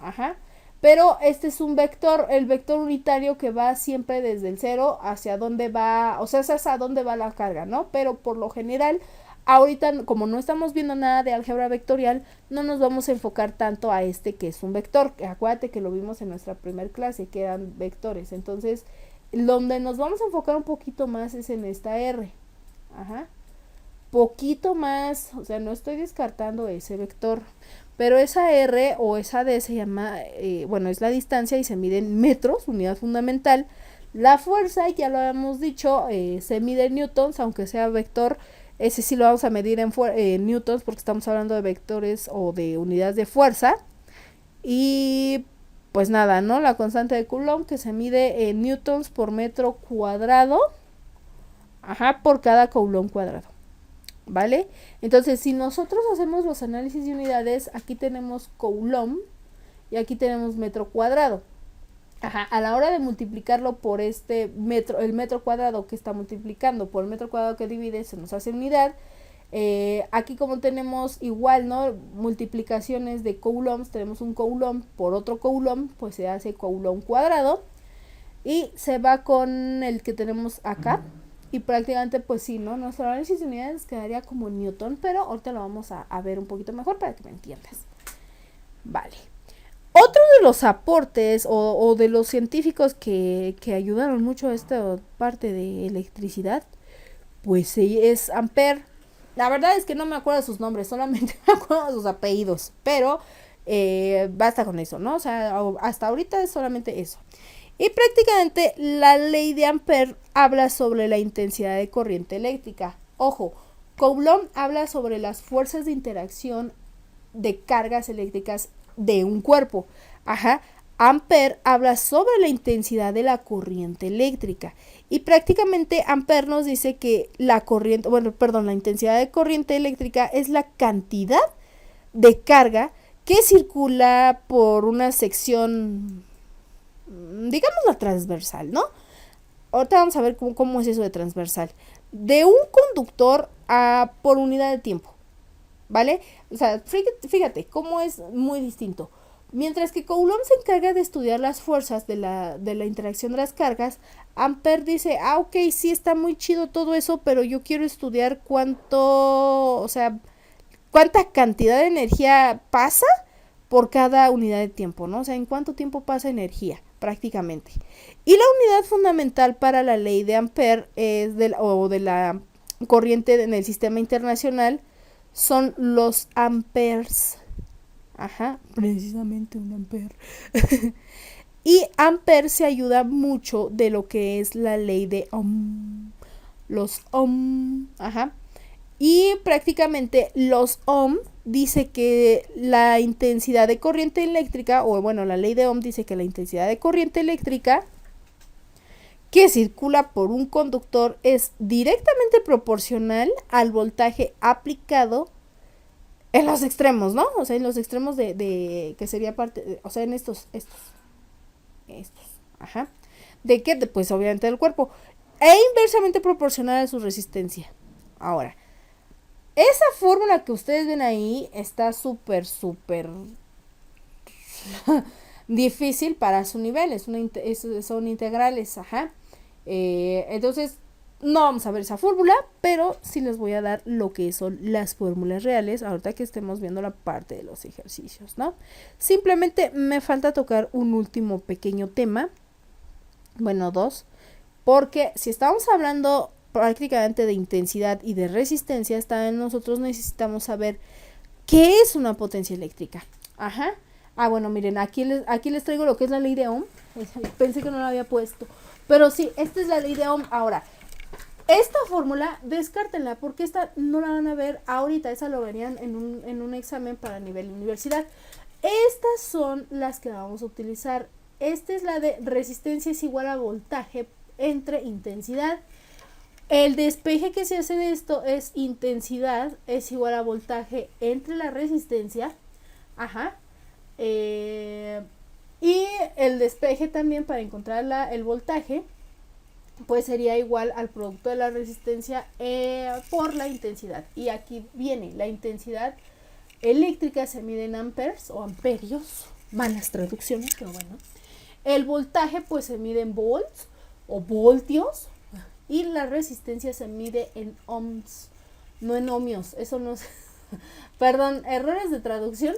Ajá. Pero este es un vector, el vector unitario que va siempre desde el 0 hacia dónde va, o sea, es hacia dónde va la carga, ¿no? Pero por lo general, ahorita como no estamos viendo nada de álgebra vectorial, no nos vamos a enfocar tanto a que es un vector. Acuérdate que lo vimos en nuestra primer clase, que eran vectores. Entonces, donde nos vamos a enfocar un poquito más es en esta R. Ajá. Poquito más, o sea, no estoy descartando ese vector. Pero esa R o esa D se llama, es la distancia y se mide en metros, unidad fundamental. La fuerza, ya lo habíamos dicho, se mide en newtons, aunque sea vector. Ese sí lo vamos a medir en newtons porque estamos hablando de vectores o de unidades de fuerza. Y pues nada, ¿no? La constante de Coulomb que se mide en newtons por metro cuadrado, ajá, por cada coulomb cuadrado. ¿Vale? Entonces, si nosotros hacemos los análisis de unidades, aquí tenemos coulomb y aquí tenemos metro cuadrado. Ajá, a la hora de multiplicarlo por el metro cuadrado que está multiplicando por el metro cuadrado que divide, se nos hace unidad. Aquí como tenemos igual, ¿no? Multiplicaciones de coulombs, tenemos un coulomb por otro coulomb, pues se hace coulomb cuadrado y se va con el que tenemos acá. y prácticamente pues sí, ¿no? Nuestro análisis de unidades quedaría como Newton, pero ahorita lo vamos a ver un poquito mejor para que me entiendas. Vale. Otro de los aportes o de los científicos que ayudaron mucho a esta parte de electricidad, pues sí, es Ampère. La verdad es que no me acuerdo de sus nombres, solamente me acuerdo de sus apellidos, pero basta con eso, ¿no? O sea, hasta ahorita es solamente eso. Y prácticamente la ley de Ampère habla sobre la intensidad de corriente eléctrica. Ojo, Coulomb habla sobre las fuerzas de interacción de cargas eléctricas de un cuerpo. Ajá. Ampère habla sobre la intensidad de la corriente eléctrica. Y prácticamente Ampère nos dice que la intensidad de corriente eléctrica es la cantidad de carga que circula por una sección, digamos la transversal, ¿no? Ahorita vamos a ver cómo es eso de transversal. De un conductor por unidad de tiempo, ¿vale? O sea, fíjate cómo es muy distinto. Mientras que Coulomb se encarga de estudiar las fuerzas de la interacción de las cargas, Ampère dice, ok, sí está muy chido todo eso, pero yo quiero estudiar cuánta cantidad de energía pasa por cada unidad de tiempo, ¿no? O sea, en cuánto tiempo pasa energía, prácticamente. Y la unidad fundamental para la ley de Ampère de la corriente en el sistema internacional son los amperes. Ajá, precisamente un ampere. Y Ampère se ayuda mucho de lo que es la ley de Ohm. Los Ohm, ajá. Y prácticamente los Ohm dice que la intensidad de corriente eléctrica, la ley de Ohm dice que la intensidad de corriente eléctrica que circula por un conductor es directamente proporcional al voltaje aplicado en los extremos, ¿no? O sea, en los extremos de que sería parte, o sea, en estos, ajá. ¿De qué? Pues obviamente del cuerpo. E inversamente proporcional a su resistencia. Ahora, esa fórmula que ustedes ven ahí está súper difícil para su nivel. Son integrales, ajá. Entonces, no vamos a ver esa fórmula, pero sí les voy a dar lo que son las fórmulas reales ahorita que estemos viendo la parte de los ejercicios, ¿no? Simplemente me falta tocar un último pequeño tema, bueno, dos, porque si estamos hablando prácticamente de intensidad y de resistencia, nosotros necesitamos saber qué es una potencia eléctrica. Ajá. Bueno, miren, aquí les traigo lo que es la ley de Ohm. Pensé que no la había puesto, pero sí, esta es la ley de Ohm. Ahora, esta fórmula, descártenla, porque esta no la van a ver ahorita, esa lo verían en un examen para nivel universidad. Estas son las que vamos a utilizar. Esta es la de resistencia es igual a voltaje entre intensidad. El despeje que se hace de esto es intensidad es igual a voltaje entre la resistencia. Ajá. Y el despeje también para encontrar el voltaje, pues sería igual al producto de la resistencia por la intensidad. Y aquí viene, la intensidad eléctrica se mide en amperes o amperios, malas traducciones, pero bueno. El voltaje pues se mide en volts o voltios, y la resistencia se mide en ohms, no en ohmios. Eso no es perdón, errores de traducción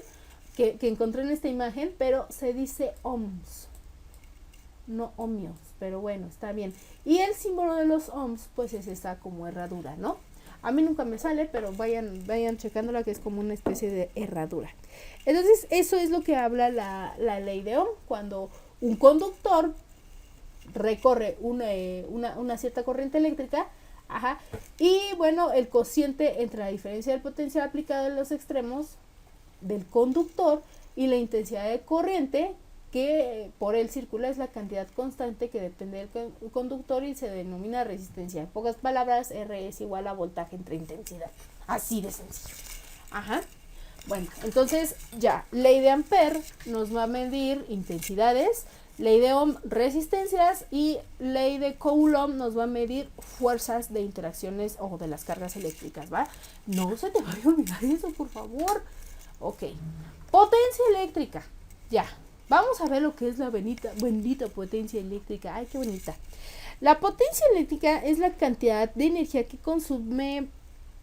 que encontré en esta imagen, pero se dice ohms, no ohmios, pero bueno, está bien. Y el símbolo de los ohms pues es esta como herradura, ¿no? A mí nunca me sale, pero vayan checándola, que es como una especie de herradura. Entonces, eso es lo que habla la ley de Ohm. Cuando un conductor recorre una cierta corriente eléctrica, ajá, y bueno, el cociente entre la diferencia del potencial aplicado en los extremos del conductor y la intensidad de corriente que por él circula es la cantidad constante que depende del conductor y se denomina resistencia. En pocas palabras, R es igual a voltaje entre intensidad. Así de sencillo. Ajá. Bueno, entonces ya, ley de Ampère nos va a medir intensidades, ley de Ohm resistencias, y ley de Coulomb nos va a medir fuerzas de interacciones o de las cargas eléctricas, ¿va? No se te vaya a olvidar eso, por favor. Ok. Potencia eléctrica. Ya. Vamos a ver lo que es la bendita potencia eléctrica. Ay, qué bonita. La potencia eléctrica es la cantidad de energía que consume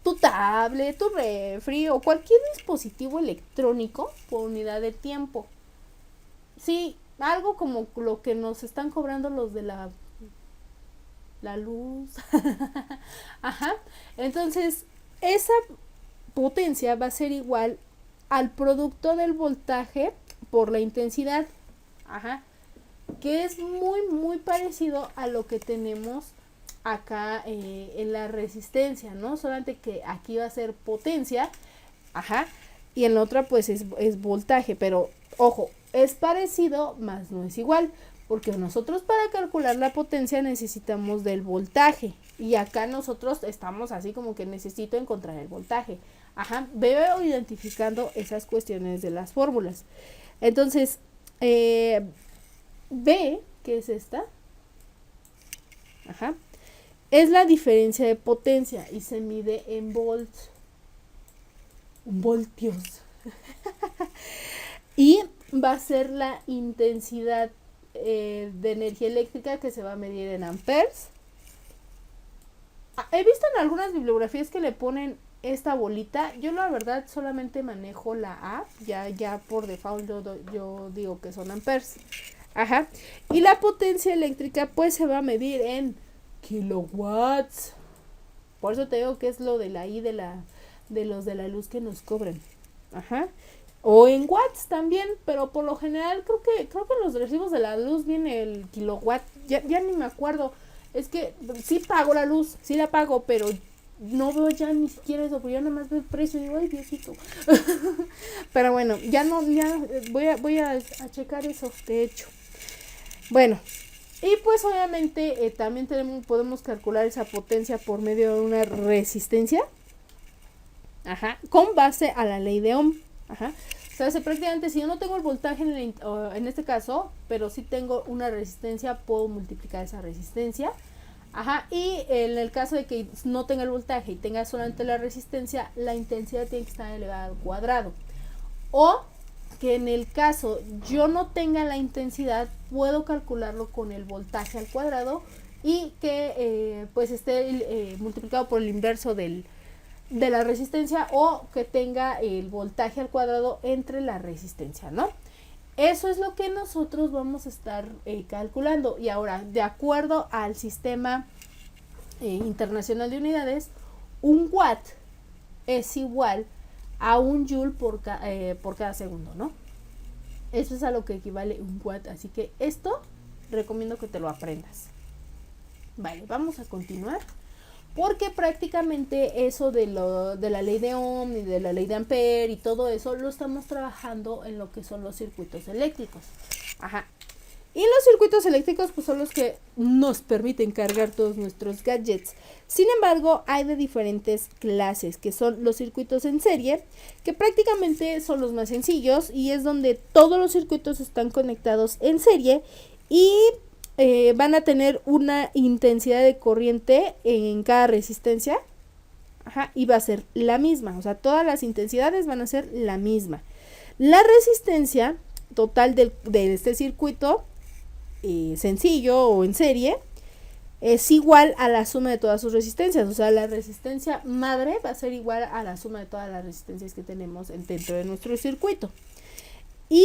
tu tablet, tu refri o cualquier dispositivo electrónico por unidad de tiempo. Sí, algo como lo que nos están cobrando los de la luz. Ajá. Entonces, esa potencia va a ser igual al producto del voltaje por la intensidad. Ajá. Que es muy parecido a lo que tenemos acá en la resistencia, ¿no? Solamente que aquí va a ser potencia, ajá, y en la otra pues es voltaje, pero ojo, es parecido, más no es igual, porque nosotros para calcular la potencia necesitamos del voltaje, y acá nosotros estamos así como que necesito encontrar el voltaje, ajá, veo identificando esas cuestiones de las fórmulas. Entonces, B, que es esta, ajá, es la diferencia de potencia y se mide en voltios. Y va a ser la intensidad de energía eléctrica que se va a medir en amperes. He visto en algunas bibliografías que le ponen esta bolita. Yo la verdad solamente manejo la A, ya por default yo digo que son amperes. Ajá. Y la potencia eléctrica pues se va a medir en kilowatts. Por eso te digo que es lo de la I de los de la luz que nos cobran. Ajá. O en watts también, pero por lo general creo que en los recibos de la luz viene el kilowatt. Ya ni me acuerdo. Es que sí pago la luz, sí la pago, pero no veo ya ni siquiera eso, porque yo nada más veo el precio y digo, ay, Diosito. Pero bueno, ya voy a checar eso, de hecho. Bueno, y pues obviamente también podemos calcular esa potencia por medio de una resistencia, ajá, con base a la ley de Ohm, ajá. O sea, prácticamente si yo no tengo el voltaje en este caso, pero sí tengo una resistencia, puedo multiplicar esa resistencia, ajá, y en el caso de que no tenga el voltaje y tenga solamente la resistencia, la intensidad tiene que estar elevada al cuadrado. O que en el caso yo no tenga la intensidad, puedo calcularlo con el voltaje al cuadrado y que pues esté multiplicado por el inverso de la resistencia, o que tenga el voltaje al cuadrado entre la resistencia, ¿no? Eso es lo que nosotros vamos a estar calculando. Y ahora, de acuerdo al sistema internacional de unidades, un watt es igual a un joule por cada segundo, ¿no? Eso es a lo que equivale un watt. Así que esto recomiendo que te lo aprendas. Vale, vamos a continuar. Porque prácticamente eso de la ley de Ohm y de la ley de Ampere y todo eso lo estamos trabajando en lo que son los circuitos eléctricos. Ajá. Y los circuitos eléctricos pues son los que nos permiten cargar todos nuestros gadgets. Sin embargo, hay de diferentes clases, que son los circuitos en serie, que prácticamente son los más sencillos y es donde todos los circuitos están conectados en serie y van a tener una intensidad de corriente en cada resistencia, ajá, y va a ser la misma, o sea, todas las intensidades van a ser la misma. La resistencia total de este circuito sencillo o en serie es igual a la suma de todas sus resistencias, o sea, la resistencia madre va a ser igual a la suma de todas las resistencias que tenemos dentro de nuestro circuito. Y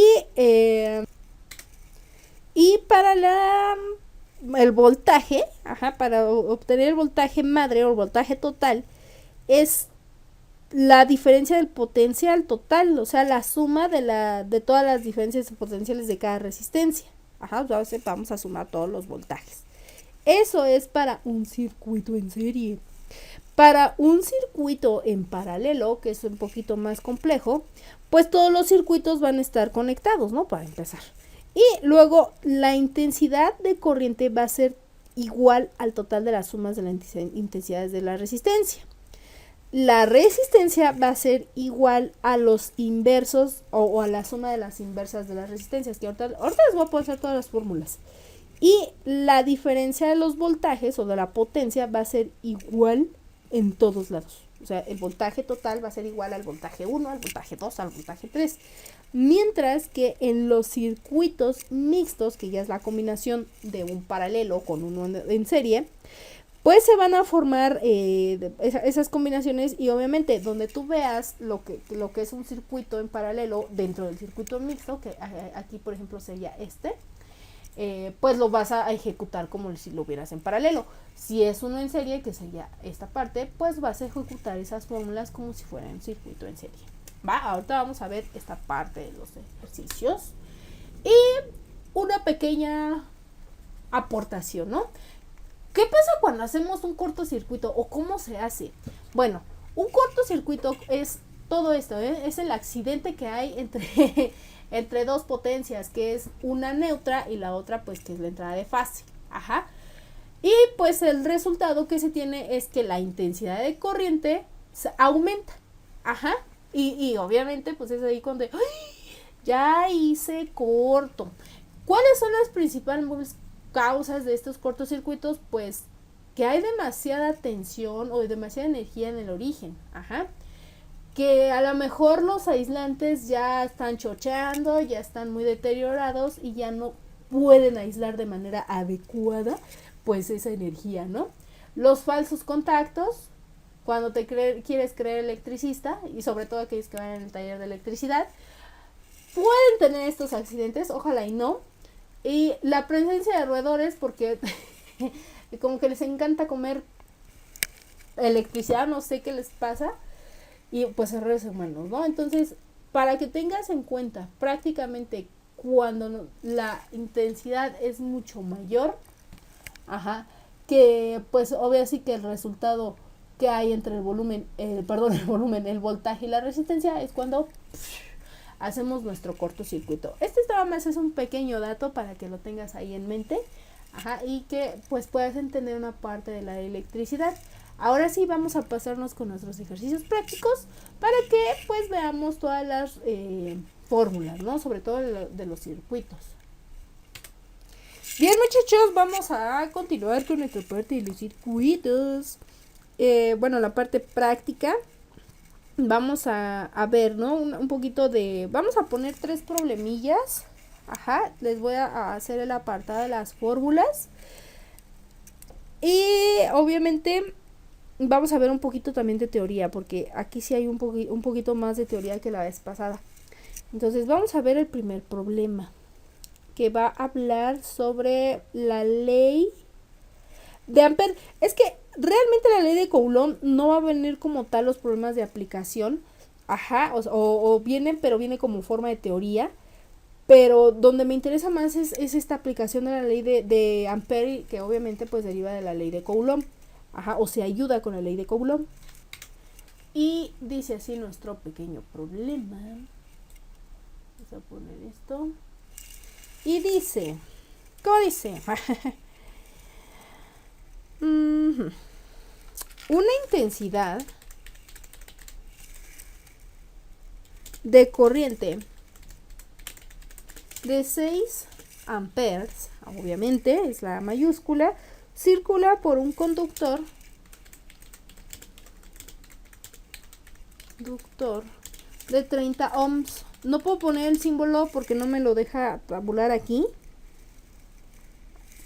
para el voltaje, ajá, para obtener el voltaje madre o el voltaje total, es la diferencia del potencial total, o sea, la suma de todas las diferencias potenciales de cada resistencia. Ajá, vamos a sumar todos los voltajes. Eso es para un circuito en serie. Para un circuito en paralelo, que es un poquito más complejo, pues todos los circuitos van a estar conectados, ¿no? Para empezar. Y luego la intensidad de corriente va a ser igual al total de las sumas de las intensidades de la resistencia. La resistencia va a ser igual a los inversos o a la suma de las inversas de las resistencias, que ahorita les voy a poner todas las fórmulas. Y la diferencia de los voltajes o de la potencia va a ser igual en todos lados. O sea, el voltaje total va a ser igual al voltaje 1, al voltaje 2, al voltaje 3. Mientras que en los circuitos mixtos, que ya es la combinación de un paralelo con uno en serie, pues se van a formar esas combinaciones, y obviamente donde tú veas lo que es un circuito en paralelo dentro del circuito mixto, que aquí por ejemplo sería pues lo vas a ejecutar como si lo hubieras en paralelo. Si es uno en serie, que sería esta parte, pues vas a ejecutar esas fórmulas como si fuera un circuito en serie. Ahorita vamos a ver esta parte de los ejercicios y una pequeña aportación, ¿no? ¿Qué pasa cuando hacemos un cortocircuito o cómo se hace? Bueno, un cortocircuito es todo esto, es el accidente que hay entre dos potencias, que es una neutra y la otra pues que es la entrada de fase. Ajá. Y pues el resultado que se tiene es que la intensidad de corriente aumenta. Ajá. Y obviamente pues es ahí cuando ya hice corto. ¿Cuáles son las principales causas de estos cortocircuitos? Pues que hay demasiada tensión o demasiada energía en el origen. Ajá. Que a lo mejor los aislantes ya están chocheando, ya están muy deteriorados y ya no pueden aislar de manera adecuada pues esa energía, ¿no? Los falsos contactos, cuando te quieres creer electricista, y sobre todo aquellos que van en el taller de electricidad, pueden tener estos accidentes, ojalá y no. Y la presencia de roedores, porque como que les encanta comer electricidad, no sé qué les pasa, y pues errores humanos, ¿no? Entonces, para que tengas en cuenta, prácticamente cuando la intensidad es mucho mayor, que pues obvio sí que el resultado que hay entre el volumen, el voltaje y la resistencia es cuando hacemos nuestro cortocircuito. Este nada más es un pequeño dato para que lo tengas ahí en mente, y que pues puedas entender una parte de la electricidad. Ahora sí vamos a pasarnos con nuestros ejercicios prácticos para que pues veamos todas las fórmulas, ¿no? Sobre todo de los circuitos. Bien, muchachos, vamos a continuar con nuestra parte de los circuitos. Bueno, la parte práctica. Vamos a ver, ¿no? Un poquito de... Vamos a poner 3 problemillas. Les voy a hacer el apartado de las fórmulas. Y obviamente vamos a ver un poquito también de teoría, porque aquí sí hay un poquito más de teoría que la vez pasada. Entonces vamos a ver el primer problema, que va a hablar sobre la ley de Ampère. Es que realmente la ley de Coulomb no va a venir como tal los problemas de aplicación, o vienen, pero viene como forma de teoría. Pero donde me interesa más es esta aplicación de la ley de Ampère, que obviamente pues deriva de la ley de Coulomb, o se ayuda con la ley de Coulomb. Y dice así nuestro pequeño problema. Vamos a poner esto. Y dice, ¿cómo dice? Una intensidad de corriente de 6 amperes, obviamente es la mayúscula, circula por un conductor de 30 ohms. No puedo poner el símbolo porque no me lo deja tabular aquí,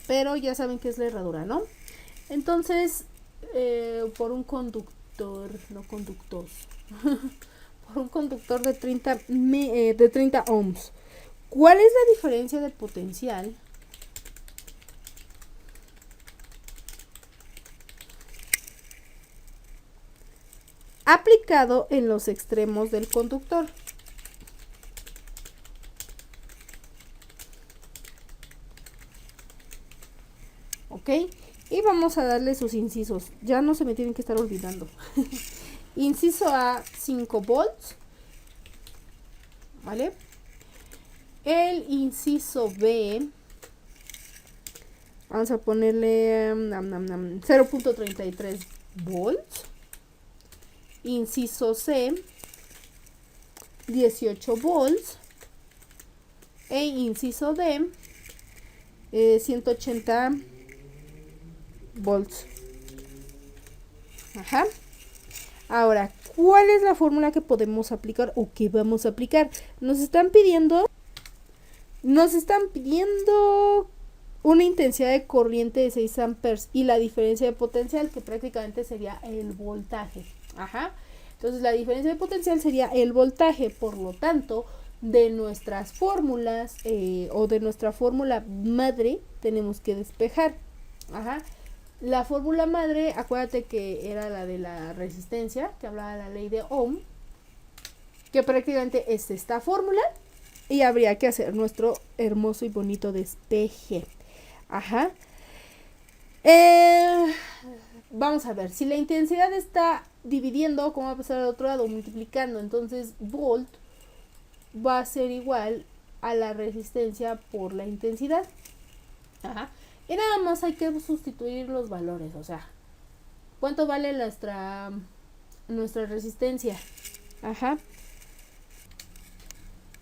pero ya saben que es la herradura, ¿no? Entonces, por un conductor, no conductos, por un conductor de 30 ohms. ¿Cuál es la diferencia de potencial aplicado en los extremos del conductor? ¿Ok? Y vamos a darle sus incisos. Ya no se me tienen que estar olvidando. Inciso A, 5 volts. ¿Vale? El inciso B, vamos a ponerle 0.33 volts. Inciso C, 18 volts. E inciso D, 180 volts. Ahora, ¿cuál es la fórmula que podemos aplicar o que vamos a aplicar? Nos están pidiendo una intensidad de corriente de 6 amperes y la diferencia de potencial, que prácticamente sería el voltaje. Ajá. Entonces la diferencia de potencial sería el voltaje, por lo tanto, de nuestras fórmulas o de nuestra fórmula madre tenemos que despejar. Ajá. La fórmula madre, acuérdate que era la de la resistencia, que hablaba de la ley de Ohm, que prácticamente es esta fórmula, y habría que hacer nuestro hermoso y bonito despeje. Ajá. Vamos a ver, si la intensidad está dividiendo, ¿cómo va a pasar al otro lado? Multiplicando, entonces volt va a ser igual a la resistencia por la intensidad. Ajá. Y nada más hay que sustituir los valores, o sea, ¿cuánto vale nuestra resistencia? Ajá.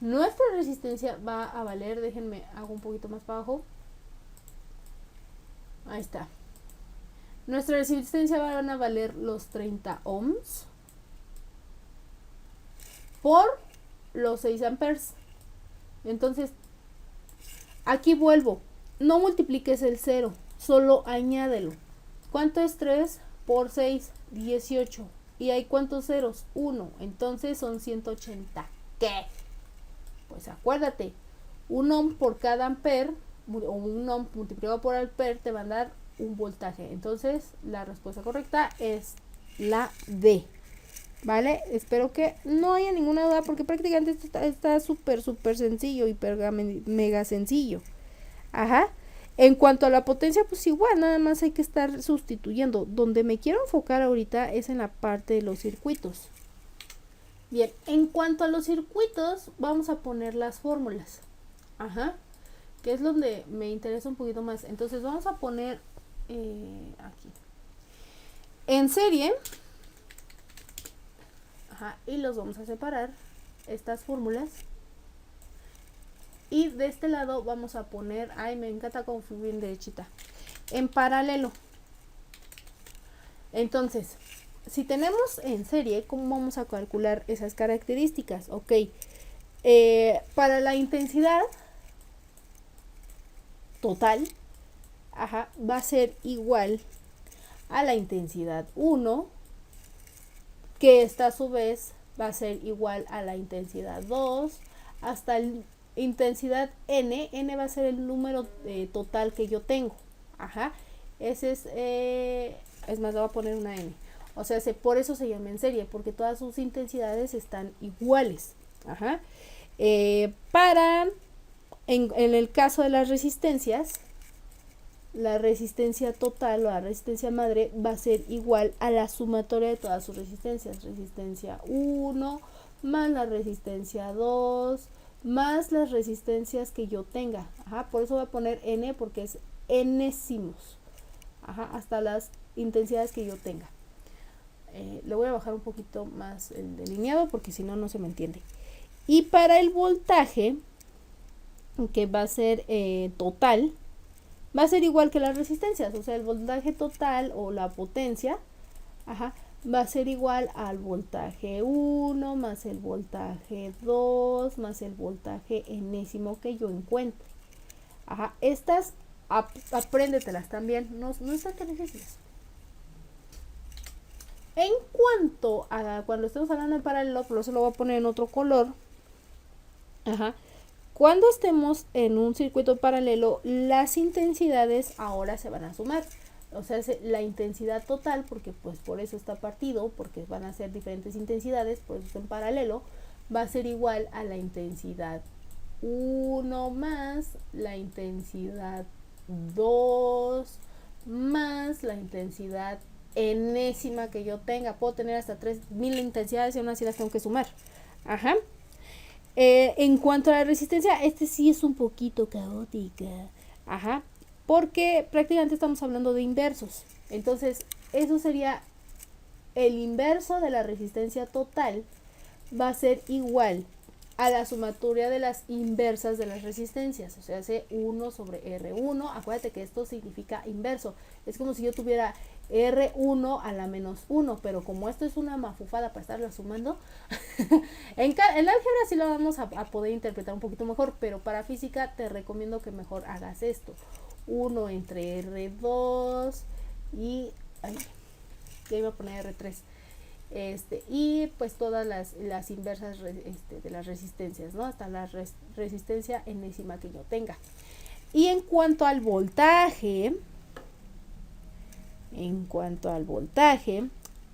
Nuestra resistencia va a valer, déjenme, hago un poquito más para abajo. Ahí está. Nuestra resistencia van a valer los 30 ohms por los 6 amperes. Entonces, aquí vuelvo. No multipliques el 0, solo añádelo. ¿Cuánto es 3 por 6? 18. ¿Y hay cuántos ceros? 1. Entonces son 180. ¿Qué? Pues acuérdate, un ohm por cada amper, o un ohm multiplicado por amper, te va a dar un voltaje. Entonces la respuesta correcta es la D. ¿Vale? Espero que no haya ninguna duda, porque prácticamente esto está súper sencillo, hiper mega sencillo. Ajá. En cuanto a la potencia, pues igual, nada más hay que estar sustituyendo. Donde me quiero enfocar ahorita es en la parte de los circuitos. Bien, en cuanto a los circuitos, vamos a poner las fórmulas. Ajá. Que es donde me interesa un poquito más. Entonces vamos a poner aquí. En serie. Ajá. Y los vamos a separar. Estas fórmulas. Y de este lado vamos a poner, ay, me encanta confundir derechita, en paralelo. Entonces, si tenemos en serie, ¿cómo vamos a calcular esas características? Ok, para la intensidad total, ajá, va a ser igual a la intensidad 1, que esta a su vez va a ser igual a la intensidad 2, hasta el intensidad n va a ser el número total que yo tengo. Ajá. Ese es más, le voy a poner una n. O sea, por eso se llama en serie, porque todas sus intensidades están iguales. Ajá. En el caso de las resistencias, la resistencia total o la resistencia madre va a ser igual a la sumatoria de todas sus resistencias. Resistencia 1 más la resistencia 2 más las resistencias que yo tenga. Ajá, por eso voy a poner n, porque es enésimos. Ajá, hasta las intensidades que yo tenga. Le voy a bajar un poquito más el delineado, porque si no, no se me entiende. Y para el voltaje, que va a ser total, va a ser igual que las resistencias. O sea, el voltaje total o la potencia, ajá, va a ser igual al voltaje 1 más el voltaje 2 más el voltaje enésimo que yo encuentre. Ajá, estas apréndetelas también, no están tan difíciles. En cuanto a cuando estemos hablando en paralelo, pero eso lo voy a poner en otro color. Ajá. Cuando estemos en un circuito paralelo, las intensidades ahora se van a sumar. O sea, la intensidad total, porque pues por eso está partido, porque van a ser diferentes intensidades, por eso está en paralelo, va a ser igual a la intensidad 1 más la intensidad 2 más la intensidad enésima que yo tenga. Puedo tener hasta 3000 intensidades y aún así las tengo que sumar. Ajá. En cuanto a la resistencia, sí es un poquito caótica. Ajá. Porque prácticamente estamos hablando de inversos. Entonces, eso sería el inverso de la resistencia total. Va a ser igual a la sumatoria de las inversas de las resistencias, o sea, hace 1 sobre R1, acuérdate que esto significa inverso, es como si yo tuviera R1 a la menos 1, pero como esto es una mafufada para estarla sumando, en álgebra sí lo vamos a poder interpretar un poquito mejor, pero para física te recomiendo que mejor hagas esto, 1 entre R2 y, ya iba a poner R3, y pues todas las inversas de las resistencias, ¿no? Hasta la resistencia enésima que yo tenga. Y en cuanto al voltaje,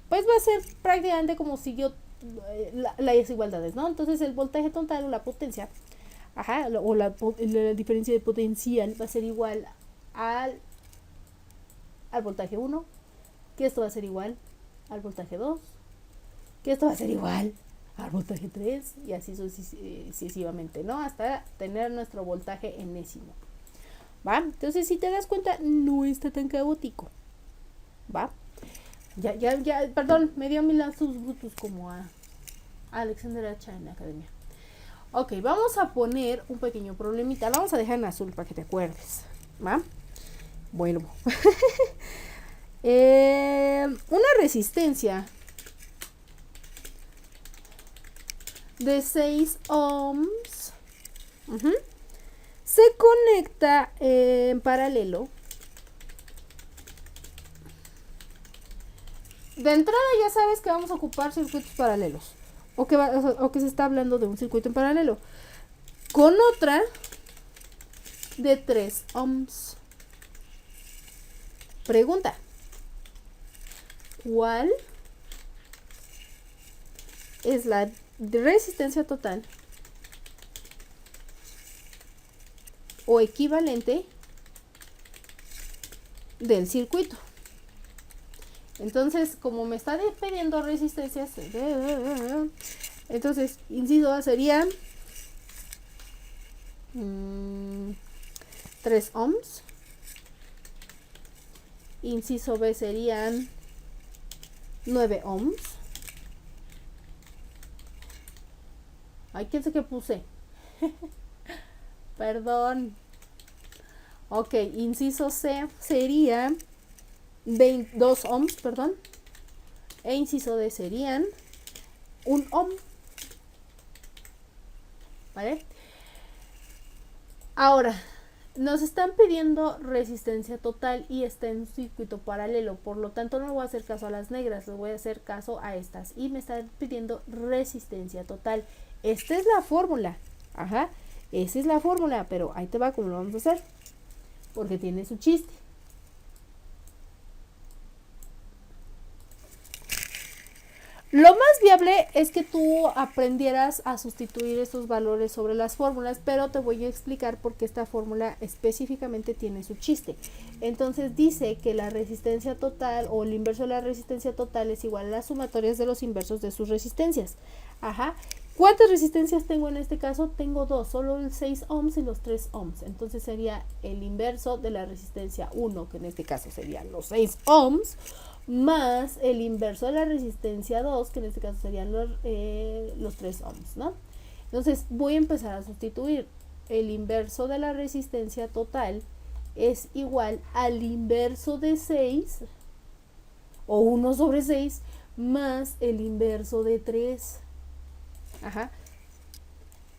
pues va a ser prácticamente como si yo las desigualdades, ¿no? Entonces el voltaje total o la potencia, o la diferencia de potencial va a ser igual al voltaje 1, que esto va a ser igual al voltaje 2, que esto va a ser igual al voltaje 3 y así sucesivamente, ¿no? Hasta tener nuestro voltaje enésimo, ¿va? Entonces, si te das cuenta, no está tan caótico, ¿va? Ya, perdón, me dio mi lapsus brutus como a Alexander H. en la academia. Ok, vamos a poner un pequeño problemita, lo vamos a dejar en azul para que te acuerdes, ¿va? Bueno, una resistencia de 6 ohms se conecta en paralelo. De entrada ya sabes que vamos a ocupar circuitos paralelos o que se está hablando de un circuito en paralelo con otra de 3 ohms. Pregunta: ¿cuál es la resistencia total o equivalente del circuito? Entonces, como me está pidiendo resistencias, entonces, inciso A sería 3 ohms. Inciso B serían 9 ohms. Ay, ¿quién sé qué puse? Perdón. Ok, inciso C sería 22 ohms, perdón. E inciso D serían 1 ohm. ¿Vale? Ahora, nos están pidiendo resistencia total y está en un circuito paralelo, por lo tanto no voy a hacer caso a las negras, le voy a hacer caso a estas y me están pidiendo resistencia total. Esta es la fórmula, esa es la fórmula, pero ahí te va cómo lo vamos a hacer, porque tiene su chiste. Lo más viable es que tú aprendieras a sustituir estos valores sobre las fórmulas, pero te voy a explicar por qué esta fórmula específicamente tiene su chiste. Entonces dice que la resistencia total o el inverso de la resistencia total es igual a las sumatorias de los inversos de sus resistencias. ¿Cuántas resistencias tengo en este caso? Tengo dos, solo el 6 ohms y los 3 ohms. Entonces sería el inverso de la resistencia 1, que en este caso serían los 6 ohms, más el inverso de la resistencia 2, que en este caso serían los 3 ohms, ¿no? Entonces voy a empezar a sustituir. El inverso de la resistencia total es igual al inverso de 6, o 1 sobre 6, más el inverso de 3.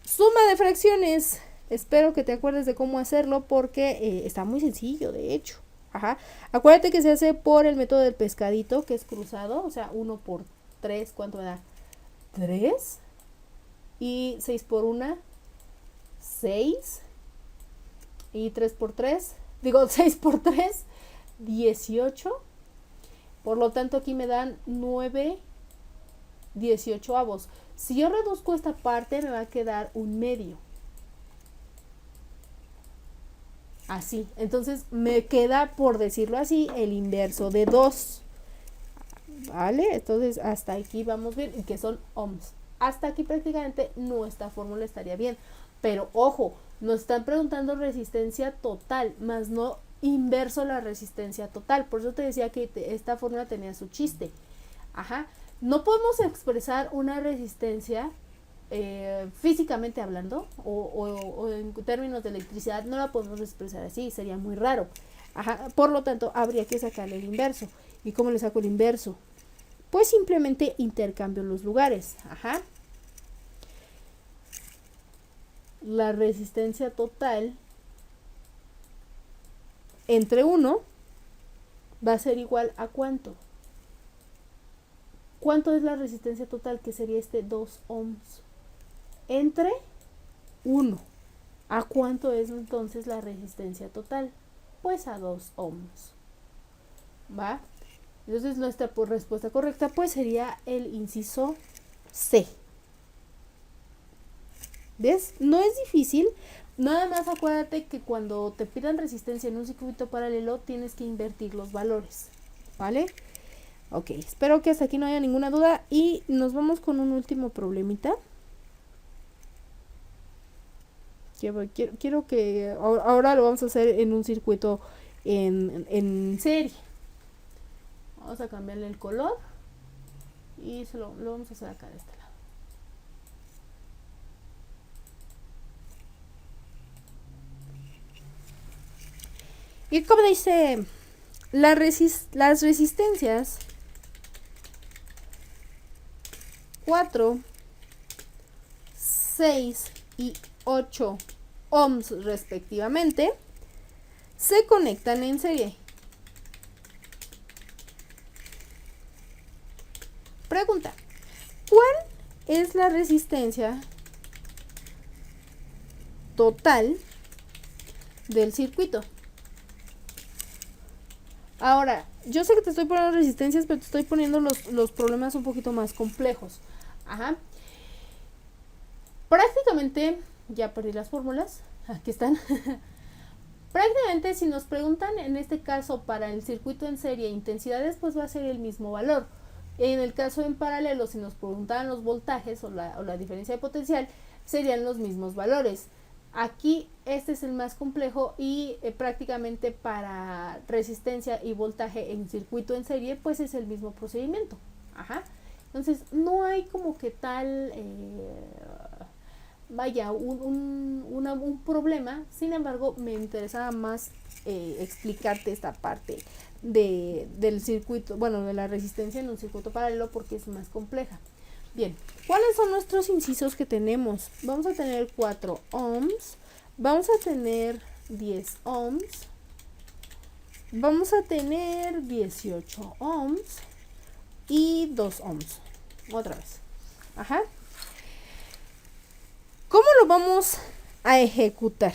Suma de fracciones. Espero que te acuerdes de cómo hacerlo porque está muy sencillo, de hecho. Acuérdate que se hace por el método del pescadito, que es cruzado, o sea, 1 por 3, ¿cuánto me da? 3. Y 6 por 1, 6. Y 3 por 3, 6 por 3, 18. Por lo tanto, aquí me dan 9 18avos. Si yo reduzco esta parte, me va a quedar un medio. Así, entonces me queda, por decirlo así, el inverso de 2. ¿Vale? Entonces hasta aquí vamos bien, y que son ohms. Hasta aquí prácticamente nuestra fórmula estaría bien. Pero ojo, nos están preguntando resistencia total, más no inverso a la resistencia total. Por eso te decía que esta fórmula tenía su chiste. No podemos expresar una resistencia físicamente hablando, o en términos de electricidad, no la podemos expresar así, sería muy raro. Ajá, por lo tanto, habría que sacarle el inverso. ¿Y cómo le saco el inverso? Pues simplemente intercambio los lugares. Ajá. La resistencia total entre 1 va a ser igual a ¿cuánto? ¿Cuánto es la resistencia total? Que sería 2 ohms. Entre 1. ¿A cuánto es entonces la resistencia total? Pues a 2 ohms. ¿Va? Entonces nuestra respuesta correcta pues sería el inciso C. ¿Ves? No es difícil. Nada más acuérdate que cuando te pidan resistencia en un circuito paralelo tienes que invertir los valores. ¿Vale? Ok, espero que hasta aquí no haya ninguna duda y nos vamos con un último problemita. Quiero que ahora lo vamos a hacer en un circuito en serie. Vamos a cambiarle el color y lo vamos a hacer acá de este lado. Y como dice, las resistencias 4, 6 y 8 ohms respectivamente se conectan en serie. Pregunta: ¿cuál es la resistencia total del circuito? Ahora, yo sé que te estoy poniendo resistencias, pero te estoy poniendo los problemas un poquito más complejos. Ajá. Prácticamente, ya perdí las fórmulas, aquí están. Prácticamente si nos preguntan en este caso para el circuito en serie intensidades, pues va a ser el mismo valor. En el caso en paralelo, si nos preguntaban los voltajes o la diferencia de potencial, serían los mismos valores. Aquí este es el más complejo y prácticamente para resistencia y voltaje en circuito en serie, pues es el mismo procedimiento. Ajá. Entonces no hay como que tal, un problema. Sin embargo, me interesaba más explicarte esta parte del circuito, bueno, de la resistencia en un circuito paralelo porque es más compleja. Bien, ¿cuáles son nuestros incisos que tenemos? Vamos a tener 4 ohms, vamos a tener 10 ohms, vamos a tener 18 ohms y 2 ohms. Otra vez. Ajá. ¿Cómo lo vamos a ejecutar?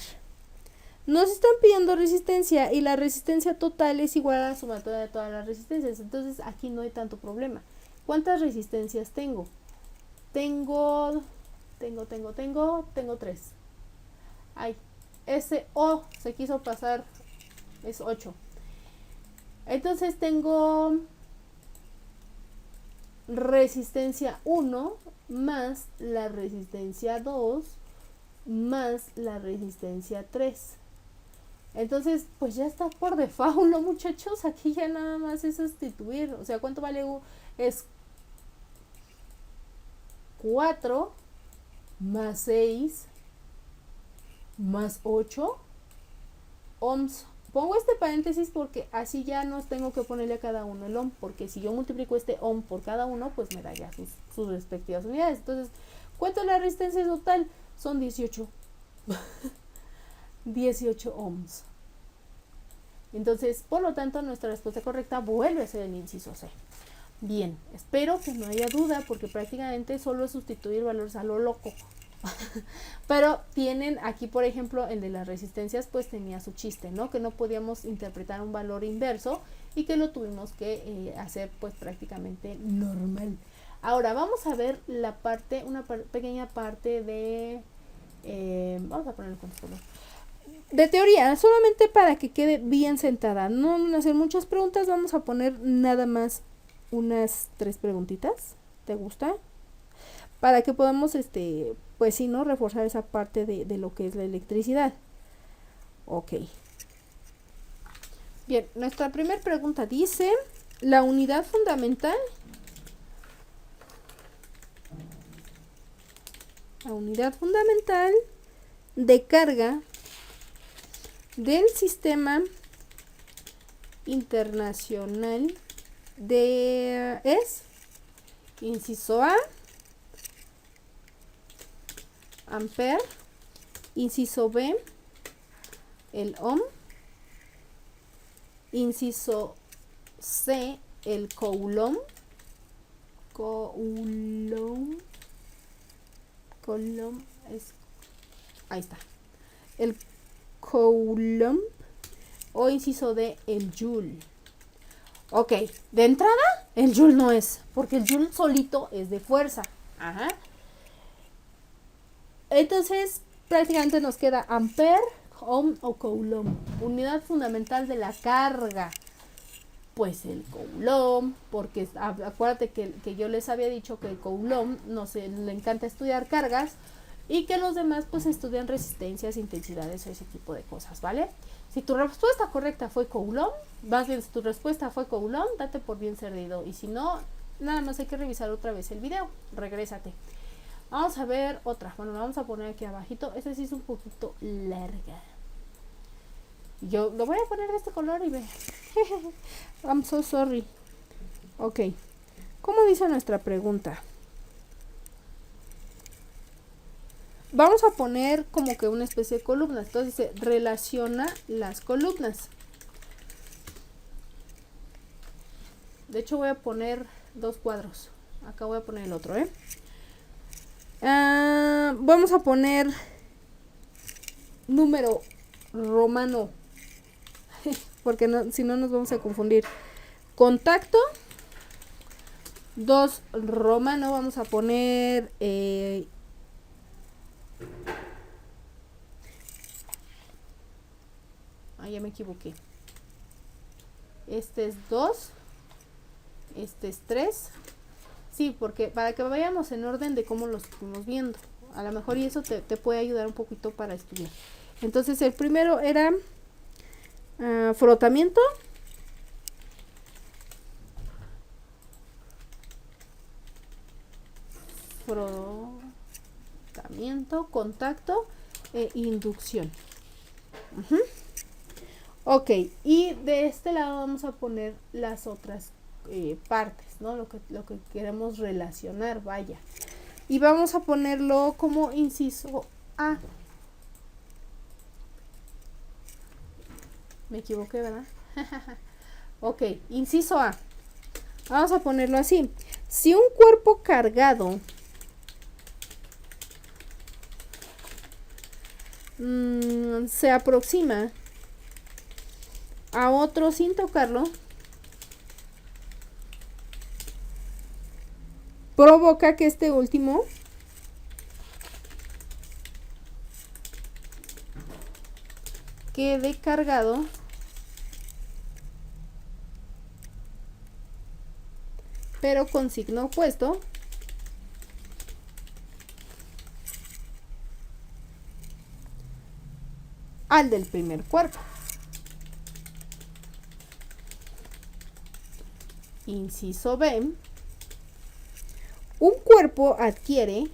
Nos están pidiendo resistencia y la resistencia total es igual a la sumatoria de todas las resistencias. Entonces aquí no hay tanto problema. ¿Cuántas resistencias tengo? Tengo 3. Ay, ese O se quiso pasar, es 8. Entonces tengo resistencia 1 más la resistencia 2 más la resistencia 3. Entonces, pues ya está por default, ¿no, muchachos? Aquí ya nada más es sustituir. O sea, ¿cuánto vale U? Es 4 más 6 más 8 ohms. Pongo este paréntesis porque así ya no tengo que ponerle a cada uno el ohm, porque si yo multiplico este ohm por cada uno, pues me da ya sus respectivas unidades. Entonces, ¿cuánto es la resistencia total? Son 18. 18 ohms. Entonces, por lo tanto, nuestra respuesta correcta vuelve a ser el inciso C. Bien, espero que no haya duda porque prácticamente solo es sustituir valores a lo loco. Pero tienen aquí, por ejemplo, el de las resistencias, pues tenía su chiste, ¿no? Que no podíamos interpretar un valor inverso y que lo tuvimos que hacer pues prácticamente normal. Ahora vamos a ver la parte, pequeña parte de, vamos a poner el control de teoría, solamente para que quede bien sentada. No vamos a hacer muchas preguntas, vamos a poner nada más unas 3 preguntitas. ¿Te gusta? Para que podamos, pues sí, ¿no? Reforzar esa parte de lo que es la electricidad. Ok. Bien, nuestra primera pregunta dice, la unidad fundamental La unidad fundamental de carga del sistema internacional es, inciso A, ampere, inciso B, el ohm, inciso C, el coulomb, ahí está, el coulomb, o inciso D, el joule. Ok, de entrada, el joule no es, porque el joule solito es de fuerza. Ajá. Entonces, prácticamente nos queda ampere, ohm o coulomb. Unidad fundamental de la carga. Pues el coulomb, porque acuérdate que yo les había dicho que el coulomb le encanta estudiar cargas y que los demás pues estudian resistencias, intensidades o ese tipo de cosas, ¿vale? Si tu respuesta correcta fue coulomb, más bien si tu respuesta fue coulomb, date por bien servido, y si no, nada más hay que revisar otra vez el video, regrésate. Vamos a ver otra, bueno, la vamos a poner aquí abajito, esta sí es un poquito larga. Yo lo voy a poner de este color y ve. I'm so sorry. Ok. ¿Cómo dice nuestra pregunta? Vamos a poner como que una especie de columnas. Entonces dice, relaciona las columnas. De hecho voy a poner 2 cuadros. Acá voy a poner el otro, ¿eh? Vamos a poner número romano. Porque no, si no nos vamos a confundir. Contacto 2 romano, vamos a poner ya me equivoqué. Este es 2, este es 3. Sí, porque para que vayamos en orden de cómo los estamos viendo. A lo mejor y eso te puede ayudar un poquito para estudiar. Entonces el primero era frotamiento. Frotamiento, contacto e inducción. Ok, y de este lado vamos a poner las otras partes, ¿no? Lo que queremos relacionar, vaya. Y vamos a ponerlo como inciso A. Me equivoqué, ¿verdad? Ok, inciso A. Vamos a ponerlo así. Si un cuerpo cargado se aproxima a otro sin tocarlo, provoca que este último quede cargado pero con signo opuesto al del primer cuerpo. Inciso B. Un cuerpo adquiere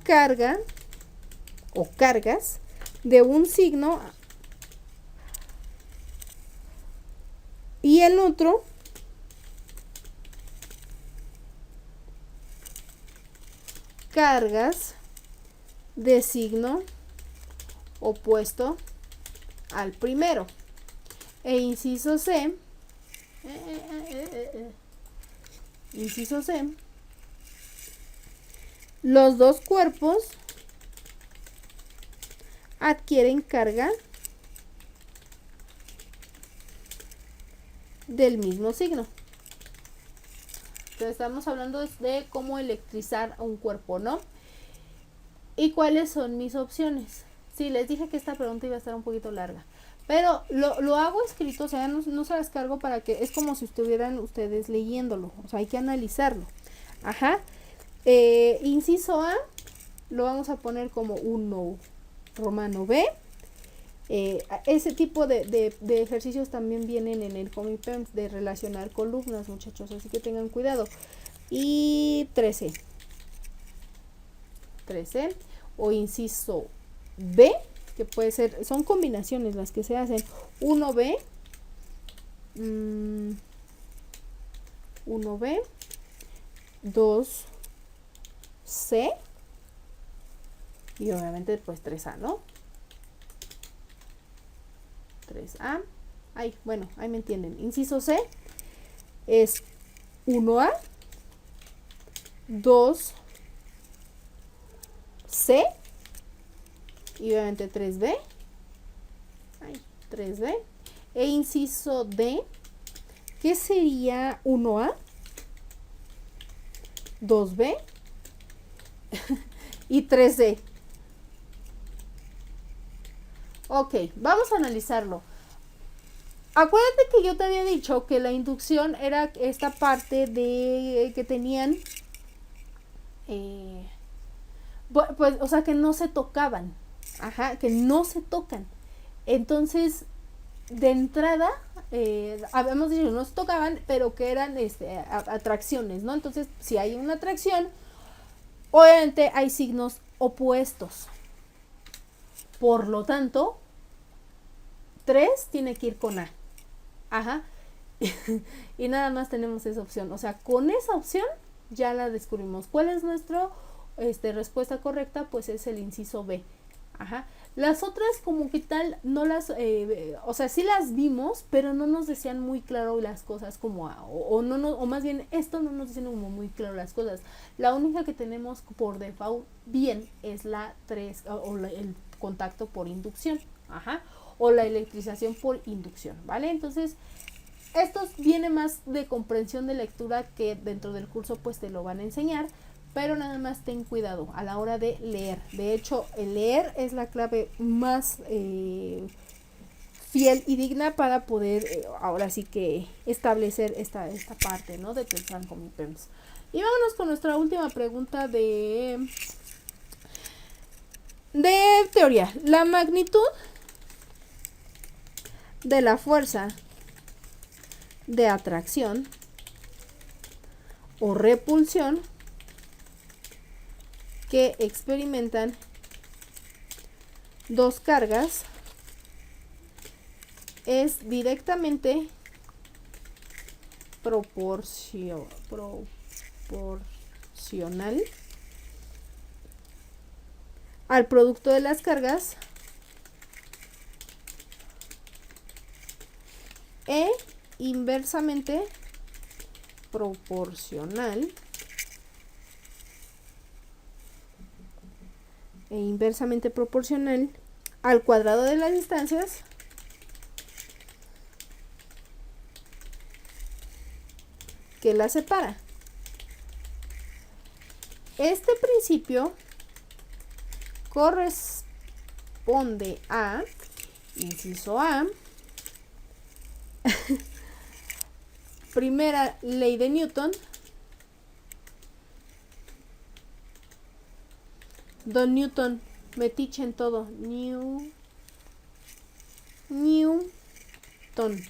carga o cargas de un signo y el otro cargas de signo opuesto al primero. E inciso C, inciso C, los dos cuerpos adquieren carga del mismo signo. Entonces estamos hablando de cómo electrizar a un cuerpo, ¿no? ¿Y cuáles son mis opciones? Sí, les dije que esta pregunta iba a estar un poquito larga. Pero lo hago escrito, o sea, no se las cargo para que, es como si estuvieran ustedes leyéndolo, o sea, hay que analizarlo. Ajá. Inciso A, lo vamos a poner como 1 romano B. Ese tipo de ejercicios también vienen en el Comipems de relacionar columnas, muchachos, así que tengan cuidado. y 13. 13. O inciso B, que puede ser, son combinaciones las que se hacen. 1B, 1B, 2C y obviamente pues 3A, ¿no? 3A. Ay, bueno, ahí me entienden. Inciso C es 1A, 2C y obviamente 3B. Ay, 3B. E inciso D, que sería 1A, 2B y 3D. Ok, vamos a analizarlo. Acuérdate que yo te había dicho que la inducción era esta parte de que tenían, pues, o sea, que no se tocaban. Ajá, que no se tocan. Entonces, de entrada, habíamos dicho que no se tocaban, pero que eran atracciones, ¿no? Entonces, si hay una atracción, obviamente hay signos opuestos. Por lo tanto, 3 tiene que ir con A. Ajá. Y nada más tenemos esa opción. O sea, con esa opción ya la descubrimos. ¿Cuál es nuestra respuesta correcta? Pues es el inciso B. Ajá. Las otras como que tal no las, o sea, sí las vimos, pero no nos decían muy claro las cosas como, o más bien esto no nos decían como muy claro las cosas. La única que tenemos por default bien es la 3, el contacto por inducción, ajá, o la electrización por inducción, ¿vale? Entonces, esto viene más de comprensión de lectura que dentro del curso pues te lo van a enseñar, pero nada más ten cuidado a la hora de leer. De hecho, el leer es la clave más fiel y digna para poder ahora sí que establecer esta parte, ¿no? De pensar con mi PEMS. Y vámonos con nuestra última pregunta de teoría. La magnitud de la fuerza de atracción o repulsión que experimentan dos cargas es directamente proporcional al producto de las cargas e inversamente proporcional al cuadrado de las distancias que las separa. Este principio corresponde a, inciso A, primera ley de Newton, Don Newton, metiche en todo, Newton.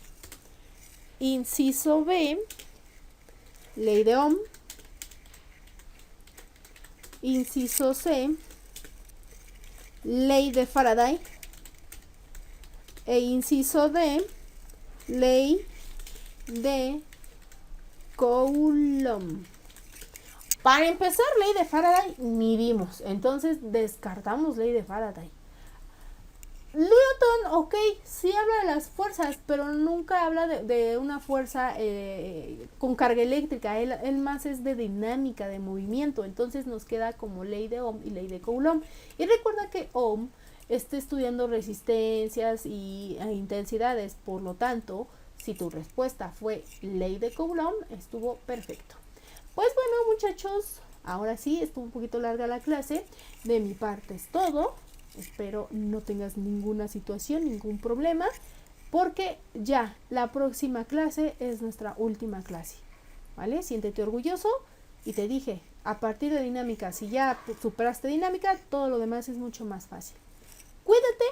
Inciso B, ley de Ohm. Inciso C, ley de Faraday. E inciso D, ley de Coulomb. Para empezar, ley de Faraday ni vimos, entonces descartamos ley de Faraday. Newton, ok, sí habla de las fuerzas, pero nunca habla de una fuerza con carga eléctrica. Él más es de dinámica, de movimiento. Entonces nos queda como ley de Ohm y ley de Coulomb. Y recuerda que Ohm está estudiando resistencias e intensidades. Por lo tanto, si tu respuesta fue ley de Coulomb, estuvo perfecto. Pues bueno, muchachos, ahora sí, estuvo un poquito larga la clase. De mi parte es todo. Espero no tengas ninguna situación, ningún problema, porque ya la próxima clase es nuestra última clase, ¿vale? Siéntete orgulloso y te dije, a partir de dinámica, si ya superaste dinámica, todo lo demás es mucho más fácil. Cuídate